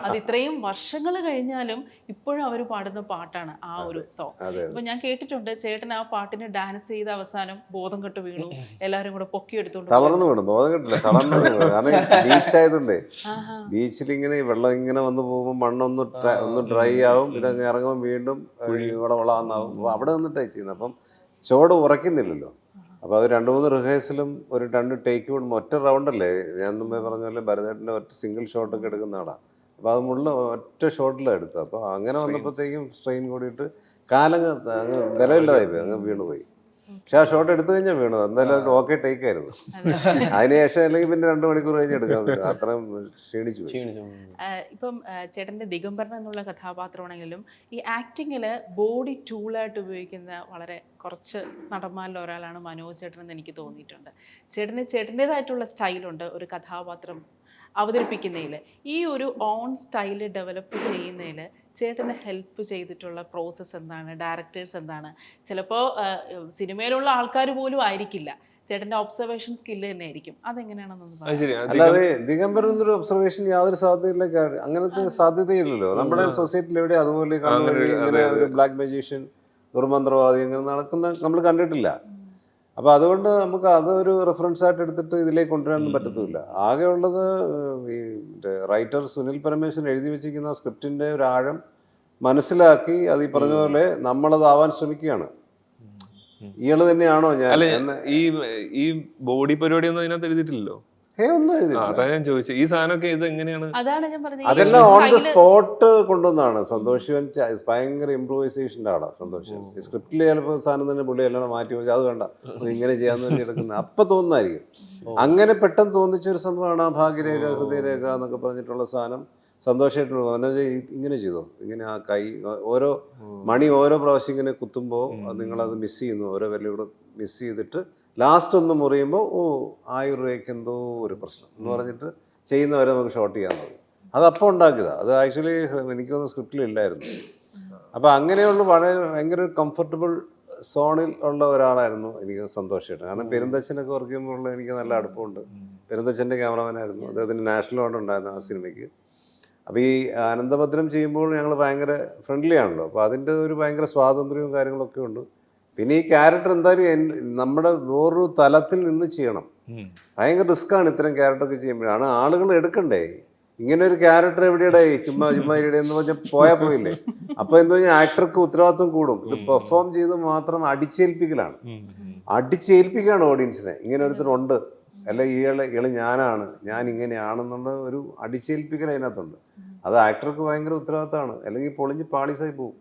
അത് ഇത്രയും വർഷങ്ങൾ കഴിഞ്ഞാലും ഇപ്പോഴും അവർ പാടുന്ന പാട്ടാണ് ആ ഒരു സോങ്. അപ്പൊ ഞാൻ കേട്ടിട്ടുണ്ട് ചേട്ടൻ ആ പാട്ടിന് ഡാൻസ് ചെയ്ത് അവസാനം ബോധം കെട്ട് വീണു, എല്ലാരും കൂടെ പൊക്കിയെടുത്തോണ്ട് ബീച്ചായതുകൊണ്ടേ ബീച്ചിൽ ഇങ്ങനെ വെള്ളം ഇങ്ങനെ വന്ന് പോകുമ്പോൾ മണ്ണൊന്ന് ഡ്രൈ ആവും, ഇതങ്ങ് ഇറങ്ങുമ്പോൾ വീണ്ടും ഇവിടെ വളാന്നാവും. അപ്പോൾ അവിടെ നിന്നിട്ടായി ചെയ്യുന്നത്. അപ്പം ചോട് ഉറക്കുന്നില്ലല്ലോ. അപ്പോൾ അത് 2-3 റിഹേഴ്സലും ഒരു 2 ടേക്ക് ഒറ്റ റൗണ്ടല്ലേ. ഞാൻ മുമ്പേ പറഞ്ഞ പോലെ ഭരതേട്ടൻ്റെ ഒറ്റ സിംഗിൾ ഷോട്ടൊക്കെ എടുക്കുന്ന ആളാണ്. അപ്പോൾ അത് ഒറ്റ ഷോട്ടിലാണ് എടുത്തത്. അപ്പോൾ അങ്ങനെ വന്നപ്പോഴത്തേക്കും സ്ട്രെയിൻ കൂടിയിട്ട് കാലങ്ങ് അങ്ങ് ബലമില്ലാതായി പോയി, അങ്ങ് വീണുപോയി. പക്ഷെ ആ ഷോട്ട് എടുത്തു കഴിഞ്ഞാൽ വീണത് എന്തായാലും ഓക്കെ ടേക്ക് ആയിരുന്നു. അതിനുശേഷം അല്ലെങ്കിൽ പിന്നെ 2 മണിക്കൂർ കഴിഞ്ഞ് എടുക്കാൻ പറ്റും, അത്രയും ക്ഷീണിച്ചു പോയി. ഇപ്പം ചേട്ടൻ്റെ ദിഗംബരൻ എന്നുള്ള കഥാപാത്രമാണെങ്കിലും ഈ ആക്ടിങ്ങിൽ ബോഡി ടൂളായിട്ട് ഉപയോഗിക്കുന്ന വളരെ കുറച്ച് നടന്മാരിൽ ഒരാളാണ് മനോജ് ചേട്ടൻ എന്ന് എനിക്ക് തോന്നിയിട്ടുണ്ട്. ചേട്ടൻ്റെതായിട്ടുള്ള സ്റ്റൈലുണ്ട് ഒരു കഥാപാത്രം അവതരിപ്പിക്കുന്നതിൽ. ഈ ഒരു ഓൺ സ്റ്റൈല് ഡെവലപ്പ് ചെയ്യുന്നതിൽ ചേട്ടനെ ഹെൽപ്പ് ചെയ്തിട്ടുള്ള പ്രോസസ്സ് എന്താണ്, ഡയറക്ടേഴ്സ് എന്താണ്? ചിലപ്പോൾ സിനിമയിലുള്ള ആൾക്കാർ പോലും ആയിരിക്കില്ല, ചേട്ടൻ്റെ ഒബ്സർവേഷൻ സ്കില്ല് തന്നെ ആയിരിക്കും. അതെങ്ങനെയാണെന്നൊന്ന് പറയാം. അല്ലാതെ ദിഗംബരൻ എന്നൊരു ഒബ്സർവേഷൻ യാതൊരു സാധ്യതയില്ല, അങ്ങനത്തെ സാധ്യതയില്ലല്ലോ നമ്മുടെ സൊസൈറ്റിയിൽ എവിടെ. അതുപോലെ ഇങ്ങനെ ഒരു ബ്ലാക്ക് മജീഷ്യൻ, ദുർമന്ത്രവാദി അങ്ങനെ നടക്കുന്ന നമ്മൾ കണ്ടിട്ടില്ല. അപ്പോൾ അതുകൊണ്ട് നമുക്ക് അതൊരു റെഫറൻസ് ആയിട്ട് എടുത്തിട്ട് ഇതിലേക്ക് കൊണ്ടുവരാനൊന്നും പറ്റത്തില്ല. ആകെ ഉള്ളത് ഈ റൈറ്റർ സുനിൽ പരമേശ്വരൻ എഴുതി വെച്ചിരിക്കുന്ന സ്ക്രിപ്റ്റിൻ്റെ ഒരു ആഴം മനസ്സിലാക്കി അത് ഈ പറഞ്ഞ പോലെ നമ്മളതാവാൻ ശ്രമിക്കുകയാണ്. ഇയാള് തന്നെയാണോ ഞാൻ? ഈ ബോഡി പരിപാടി ഒന്നും അതിനകത്ത് എഴുതിയിട്ടില്ലല്ലോ. അതാ ഞാൻ ചോദിച്ചത്, ഈ സാധനമൊക്കെ ഇത് എങ്ങനെയാണ്? അതാണ് ഞാൻ പറഞ്ഞത്, അതെല്ലാം ഓൺ ദ സ്പോട്ട് കൊണ്ടുവന്നാണ്. സന്തോഷ് ഭയങ്കര ഇംപ്രൂവൈസേഷൻ്റെ ആളാണ് സന്തോഷ്. സ്ക്രിപ്റ്റിൽ ചിലപ്പോൾ സാധനം തന്നെ പുള്ളി എല്ലാം മാറ്റി വെച്ചാൽ അത് വേണ്ട ഇങ്ങനെ ചെയ്യാന്ന് പറഞ്ഞ് എടുക്കുന്നത് അപ്പം തോന്നുന്നതായിരിക്കും. അങ്ങനെ പെട്ടെന്ന് തോന്നിച്ചൊരു സംഭവമാണ് ആ ഭാഗ്യരേഖ, ഹൃദയരേഖ എന്നൊക്കെ പറഞ്ഞിട്ടുള്ള സാധനം. സന്തോഷമായിട്ടുള്ള മനോജ് ഇങ്ങനെ ചെയ്തോ, ഇങ്ങനെ ആ കൈ ഓരോ മണി ഓരോ പ്രാവശ്യം ഇങ്ങനെ കുത്തുമ്പോൾ നിങ്ങളത് മിസ് ചെയ്യുന്നു, ഓരോ വിലയൂടെ മിസ് ചെയ്തിട്ട് ലാസ്റ്റ് ഒന്ന് മുറിയുമ്പോൾ ആയുർവേദയ്ക്ക് എന്തോ ഒരു പ്രശ്നം എന്ന് പറഞ്ഞിട്ട് ചെയ്യുന്നവരെ നമുക്ക് ഷോട്ട് ചെയ്യാൻ തോന്നും. അതപ്പോൾ ഉണ്ടാക്കിയതാണ്. അത് ആക്ച്വലി എനിക്കൊന്നും സ്ക്രിപ്റ്റിലില്ലായിരുന്നു. അപ്പോൾ അങ്ങനെയുള്ള ഭയങ്കര കംഫർട്ടബിൾ സോണിൽ ഉള്ള ഒരാളായിരുന്നു എനിക്ക് സന്തോഷമായിട്ട്. കാരണം പെരുന്തച്ഛനൊക്കെ വർക്ക് ചെയ്യുമ്പോൾ എനിക്ക് നല്ല അടുപ്പമുണ്ട്. പെരുന്തച്ഛൻ്റെ ക്യാമറമാനായിരുന്നു, അദ്ദേഹത്തിന് നാഷണൽ അവാർഡ് ഉണ്ടായിരുന്നു ആ സിനിമയ്ക്ക്. അപ്പോൾ ഈ അനന്തഭദ്രം ചെയ്യുമ്പോൾ ഞങ്ങൾ ഭയങ്കര ഫ്രണ്ട്ലി ആണല്ലോ. അപ്പോൾ അതിൻ്റെ ഒരു ഭയങ്കര സ്വാതന്ത്ര്യവും കാര്യങ്ങളൊക്കെ ഉണ്ട്. പിന്നെ ഈ ക്യാരക്ടർ എന്തായാലും നമ്മുടെ വേറൊരു തലത്തിൽ നിന്ന് ചെയ്യണം. ഭയങ്കര റിസ്ക്കാണ് ഇത്തരം ക്യാരക്ടറൊക്കെ ചെയ്യുമ്പോഴാണ് ആളുകൾ എടുക്കണ്ടേ. ഇങ്ങനെ ഒരു ക്യാരക്ടർ എവിടെയുടെ ചുമ്മാ ഇവിടെ എന്ന് പറഞ്ഞാൽ പോയാൽ പോയില്ലേ. അപ്പോൾ എന്താ പറഞ്ഞാൽ ആക്ടർക്ക് ഉത്തരവാദിത്വം കൂടും. ഇത് പെർഫോം ചെയ്ത് മാത്രം അടിച്ചേൽപ്പിക്കലാണ്, അടിച്ചേൽപ്പിക്കുകയാണ് ഓഡിയൻസിനെ. ഇങ്ങനെ ഒരുത്തരുണ്ട്, അല്ല ഇയാള് ഞാൻ ഇങ്ങനെയാണെന്നുള്ള ഒരു അടിച്ചേൽപ്പിക്കൽ അതിനകത്തുണ്ട്. അത് ആക്ടർക്ക് ഭയങ്കര ഉത്തരവാദിത്തമാണ്, അല്ലെങ്കിൽ പൊളിഞ്ഞ് പാളീസായി പോകും.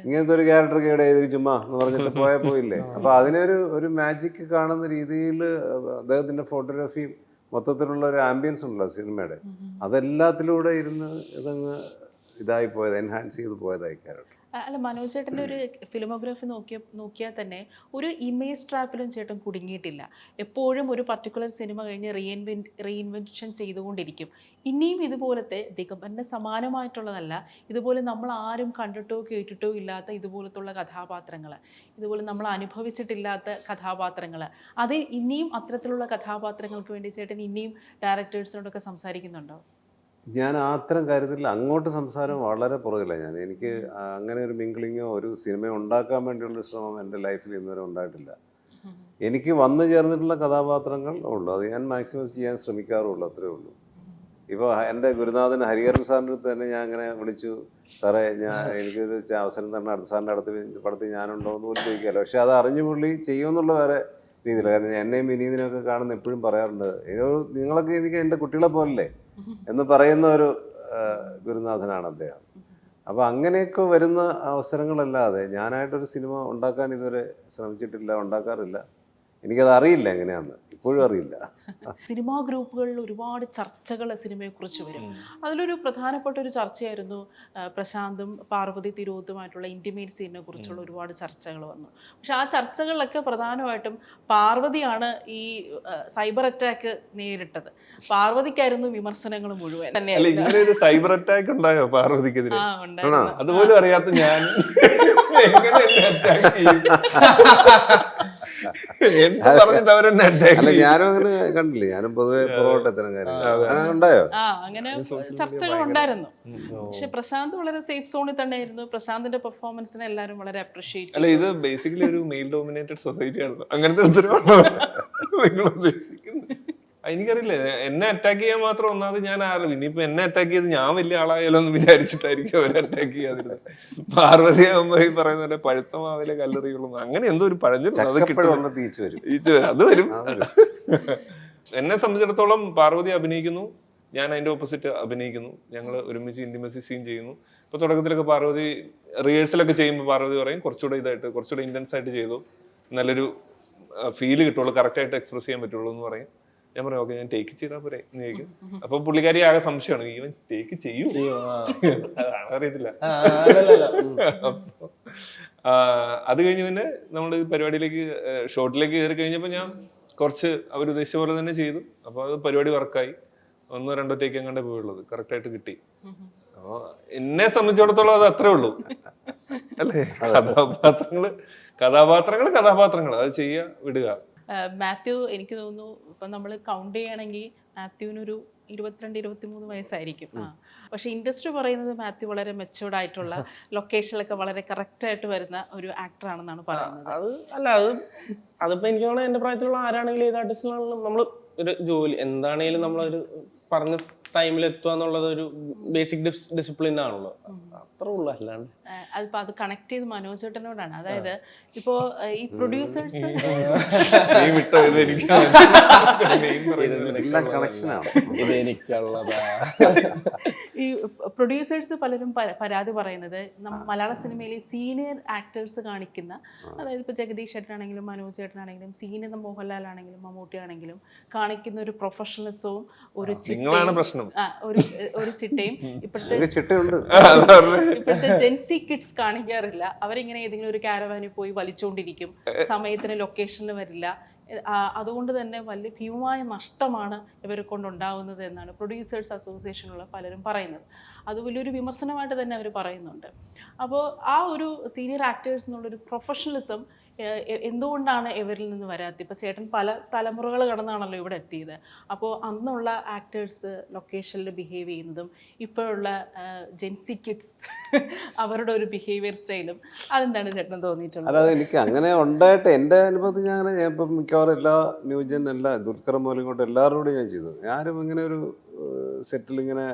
ഇങ്ങനത്തെ ഒരു ക്യാരക്ടർക്ക് ഇവിടെ ചുമ്മാ എന്ന് പറഞ്ഞിട്ട് പോയില്ലേ. അപ്പോൾ അതിനൊരു മാജിക് കാണുന്ന രീതിയിൽ അദ്ദേഹത്തിൻ്റെ ഫോട്ടോഗ്രാഫിയും മൊത്തത്തിലുള്ള ഒരു ആംബിയൻസ് ഉണ്ടല്ലോ സിനിമയുടെ, അതെല്ലാത്തിലൂടെ ഇരുന്ന് ഇതങ്ങ് ഇതായി പോയത്, എൻഹാൻസ് ചെയ്ത് പോയതായി ക്യാരക്ടർ. അല്ല, മനോജ് ചേട്ടൻ്റെ ഒരു ഫിലിമോഗ്രാഫി നോക്കിയാൽ തന്നെ ഒരു ഇമേജ് ട്രാപ്പിലും ചേട്ടൻ കുടുങ്ങിയിട്ടില്ല. എപ്പോഴും ഒരു പർട്ടിക്കുലർ സിനിമ കഴിഞ്ഞ് റീഇൻവെൻഷൻ ചെയ്തുകൊണ്ടിരിക്കും. ഇനിയും ഇതുപോലത്തെ ദിഗംബരന് സമാനമായിട്ടുള്ളതല്ല, ഇതുപോലെ നമ്മൾ ആരും കണ്ടിട്ടോ കേട്ടിട്ടോ ഇല്ലാത്ത ഇതുപോലത്തുള്ള കഥാപാത്രങ്ങൾ, ഇതുപോലെ നമ്മൾ അനുഭവിച്ചിട്ടില്ലാത്ത കഥാപാത്രങ്ങൾ, അത് ഇനിയും അത്തരത്തിലുള്ള കഥാപാത്രങ്ങൾക്ക് വേണ്ടി ചേട്ടൻ ഇനിയും ഡയറക്ടേഴ്സിനോടൊക്കെ സംസാരിക്കുന്നുണ്ടോ? ഞാൻ അത്തരം കാര്യത്തിൽ അങ്ങോട്ട് സംസാരം വളരെ പുറകില്ല. എനിക്ക് അങ്ങനെ ഒരു മിങ്കിളിങ്ങോ ഒരു സിനിമ ഉണ്ടാക്കാൻ വേണ്ടിയുള്ള ശ്രമം എൻ്റെ ലൈഫിൽ ഇന്നുവരെ ഉണ്ടായിട്ടില്ല. എനിക്ക് വന്നു ചേർന്നിട്ടുള്ള കഥാപാത്രങ്ങൾ ഉള്ളൂ, അത് ഞാൻ മാക്സിമം ചെയ്യാൻ ശ്രമിക്കാറുള്ളൂ, അത്രേ ഉള്ളൂ. ഇപ്പോൾ എൻ്റെ ഗുരുനാഥൻ ഹരിഹരൻ സാറിൻ്റെ അടുത്ത് തന്നെ ഞാൻ അങ്ങനെ വിളിച്ചു, സാറേ എനിക്കൊരു അവസരം തന്നെ അടുത്ത സാറിൻ്റെ പടത്തിൽ ഞാനുണ്ടോ എന്ന് പോലും ചോദിക്കാമല്ലോ. പക്ഷെ അത് അറിഞ്ഞു പുള്ളി ചെയ്യുമെന്നുള്ള വേറെ രീതിയിൽ. കാരണം എന്നെയും വിനീതിനെയൊക്കെ കാണുന്ന എപ്പോഴും പറയാറുണ്ട്, നിങ്ങളൊക്കെ എനിക്ക് എൻ്റെ കുട്ടികളെ പോലല്ലേ എന്ന് പറയുന്ന ഒരു ഗുരുനാഥനാണ് അദ്ദേഹം. അപ്പോൾ അങ്ങനെയൊക്കെ വരുന്ന അവസരങ്ങളല്ലാതെ ഞാനായിട്ടൊരു സിനിമ ഉണ്ടാക്കാൻ ഇതുവരെ ശ്രമിച്ചിട്ടില്ല, ഉണ്ടാക്കാറില്ല. എനിക്കത് അറിയില്ല എങ്ങനെയാന്ന്, ഇപ്പോഴും അറിയില്ല. സിനിമാ ഗ്രൂപ്പുകളിൽ ഒരുപാട് ചർച്ചകൾ സിനിമയെക്കുറിച്ച് വരും. അതിലൊരു പ്രധാനപ്പെട്ട ഒരു ചർച്ചയായിരുന്നു പ്രശാന്തും പാർവതി തിരുവോത്തുമായിട്ടുള്ള ഇൻറ്റിമേറ്റ് സീനിനെ കുറിച്ചുള്ള ഒരുപാട് ചർച്ചകൾ വന്നു. പക്ഷെ ആ ചർച്ചകളിലൊക്കെ പ്രധാനമായിട്ടും പാർവതിയാണ് ഈ സൈബർ അറ്റാക്ക് നേരിട്ടത്. പാർവതിക്കായിരുന്നു വിമർശനങ്ങൾ മുഴുവൻ. ഇങ്ങനെ ഒരു സൈബർ അറ്റാക്ക് ഉണ്ടായോ പാർവതിക്കെതിരെ? അതുപോലും അറിയാത്ത ഞാൻ അല്ല, ഞാനും അങ്ങനെ കണ്ടില്ലേ. ഞാനും പൊതുവെ പുറകോട്ട് എത്തരം കാര്യം ഉണ്ടായോ? അങ്ങനെ ചർച്ചകൾ ഉണ്ടായിരുന്നു. പക്ഷെ പ്രശാന്ത് വളരെ സേഫ് സോണിൽ തന്നെ ആയിരുന്നു. പ്രശാന്തിന്റെ പെർഫോമൻസിനെ എല്ലാവരും വളരെ അപ്രീഷിയേറ്റ്. അല്ല, ഇത് ബേസിക്കലി ഒരു മെയിൽ ഡോമിനേറ്റഡ് സൊസൈറ്റി ആണല്ലോ. അങ്ങനത്തെ ഉത്തരവാണോ നിങ്ങൾ ഉദ്ദേശിക്കുന്നത്? എനിക്കറിയില്ല. എന്നെ അറ്റാക്ക് ചെയ്യാൻ മാത്രം ഒന്നാമത് ഞാൻ ആരും, ഇനിയിപ്പോ എന്നെ അറ്റാക്ക് ചെയ്ത് ഞാൻ വലിയ ആളായാലോ എന്ന് വിചാരിച്ചിട്ടായിരിക്കും അവർ അറ്റാക്ക് ചെയ്യാതിരുന്നത്. പാർവതി ആകുമ്പോ ഈ പറയുന്ന പോലെ പഴുത്ത മാവിലെ കല്ലെറിയുള്ളൂ, അങ്ങനെ എന്തോ ഒരു പഴഞ്ഞിരുന്നു, അത് കിട്ടും, അത് വരും. എന്നെ സംബന്ധിച്ചിടത്തോളം പാർവതി അഭിനയിക്കുന്നു, ഞാൻ അതിന്റെ ഓപ്പോസിറ്റ് അഭിനയിക്കുന്നു. ഞങ്ങൾ ഒരുമിച്ച് ഇന്റിമസി സീൻ ചെയ്യുന്നു. ഇപ്പൊ തുടക്കത്തിലൊക്കെ പാർവതി റിഹേഴ്സലൊക്കെ ചെയ്യുമ്പോൾ പാർവതി പറയും കുറച്ചുകൂടെ ഇതായിട്ട് കുറച്ചുകൂടെ ഇന്റൻസ് ആയിട്ട് ചെയ്തു, നല്ലൊരു ഫീല് കിട്ടുള്ളൂ, കറക്റ്റ് ആയിട്ട് എക്സ്പ്രസ് ചെയ്യാൻ പറ്റുള്ളൂ എന്ന് പറയും. ഞാൻ പറയും ഓക്കെ ഞാൻ ടേക്ക് ചെയ്താൽ പോരെ എന്ന് ചോദിക്കും. അപ്പൊ പുള്ളിക്കാരി ആകെ സംശയമാണ്, ഈവൻ ടേക്ക് ചെയ്യൂ അതാണ് അറിയത്തില്ല. അത് കഴിഞ്ഞ് പിന്നെ നമ്മൾ പരിപാടിയിലേക്ക് ഷോട്ടിലേക്ക് കയറി കഴിഞ്ഞപ്പോൾ ഞാൻ കുറച്ച് അവരുദ്ദേശിച്ച പോലെ തന്നെ ചെയ്തു. അപ്പൊ അത് പരിപാടി വർക്കായി. 1-2 ടേക്ക് എങ്ങാണ്ടേ പോയുള്ളത്, കറക്റ്റ് ആയിട്ട് കിട്ടി. അപ്പൊ എന്നെ സംബന്ധിച്ചിടത്തോളം അത് അത്രേ ഉള്ളൂ അല്ലേ. കഥാപാത്രങ്ങൾ അത് ചെയ്യുക, വിടുക. മാത്യു എനിക്ക് തോന്നുന്നു ഇപ്പൊ നമ്മൾ കൗണ്ട് ചെയ്യുകയാണെങ്കിൽ മാത്യുവിനൊരു 22-23 വയസ്സായിരിക്കും. പക്ഷെ ഇൻഡസ്ട്രി പറയുന്നത് മാത്യു വളരെ മെച്ചൂർഡ് ആയിട്ടുള്ള ലൊക്കേഷനിലൊക്കെ വളരെ കറക്റ്റ് ആയിട്ട് വരുന്ന ഒരു ആക്ടർ ആണെന്നാണ് പറയുന്നത്. അതിപ്പോ എനിക്ക് തോന്നുന്നത് എന്റെ പ്രായത്തിലുള്ള ആരാണെങ്കിലും ഏത് ആർട്ടിസ്റ്റിലാണെങ്കിലും നമ്മൾ ഒരു ജോലി എന്താണെങ്കിലും നമ്മളൊരു പറഞ്ഞ ടൈമിൽ എത്തുക എന്നുള്ളത് ഒരു ബേസിക് ഡിസിപ്ലിൻ ആണല്ലോ, അത്രേ ഉള്ളൂ. അല്ലാണ്ട് അതിപ്പോ അത് കണക്ട് ചെയ്ത് മനോജ് ചേട്ടനോടാണ്. അതായത് ഇപ്പോ ഈ പ്രൊഡ്യൂസേഴ്സ് ഈ പ്രൊഡ്യൂസേഴ്സ് പലരും പരാതി പറയുന്നത് മലയാള സിനിമയിലെ സീനിയർ ആക്ടേഴ്സ് കാണിക്കുന്ന, അതായത് ഇപ്പൊ ജഗദീഷ് ചേട്ടനാണെങ്കിലും മനോജ് ചേട്ടനാണെങ്കിലും സീനിയർ മോഹൻലാൽ ആണെങ്കിലും മമ്മൂട്ടി ആണെങ്കിലും കാണിക്കുന്ന ഒരു പ്രൊഫഷണലിസവും ഒരു ചിട്ടയും ഇപ്പോഴത്തെ ജെൻസി കിഡ്സ് കാണിക്കാറില്ല. അവരിങ്ങനെ ഏതെങ്കിലും ഒരു കാരവാനിൽ പോയി വലിച്ചുകൊണ്ടിരിക്കും, സമയത്തിന് ലൊക്കേഷനിൽ വരില്ല. അതുകൊണ്ട് തന്നെ വലിയ ഭീമമായ നഷ്ടമാണ് ഇവരെ കൊണ്ടുണ്ടാകുന്നത് എന്നാണ് പ്രൊഡ്യൂസേഴ്സ് അസോസിയേഷനുള്ള പലരും പറയുന്നത്. അത് വലിയൊരു വിമർശനമായിട്ട് തന്നെ അവർ പറയുന്നുണ്ട്. അപ്പോൾ ആ ഒരു സീനിയർ ആക്ടേഴ്സ് എന്നുള്ളൊരു പ്രൊഫഷണലിസം എന്തുകൊണ്ടാണ് ഇവരിൽ നിന്ന് വരാത്തത്? ഇപ്പോൾ ചേട്ടൻ പല തലമുറകൾ കടന്നാണല്ലോ ഇവിടെ എത്തിയത്. അപ്പോൾ അന്നുള്ള ആക്ടേഴ്സ് ലൊക്കേഷനിൽ ബിഹേവ് ചെയ്യുന്നതും ഇപ്പോഴുള്ള ജെൻസി കിഡ്സ് അവരുടെ ഒരു ബിഹേവിയർ സ്റ്റൈലും അതെന്താണ് ചേട്ടൻ തോന്നിയിട്ടുള്ളത്? അല്ലാതെ എനിക്ക് അങ്ങനെ ഉണ്ടായിട്ട് എൻ്റെ അനുഭവത്തിൽ ഞാൻ ഇപ്പം മിക്കവാറും എല്ലാ ന്യൂജൻ എല്ലാ ദുൽഖർ മൂലം കൊണ്ട് എല്ലാവരോടും ഞാൻ ചെയ്തു. ഞാനും ഇങ്ങനെ ഒരു സെറ്റിൽ ഇങ്ങനെ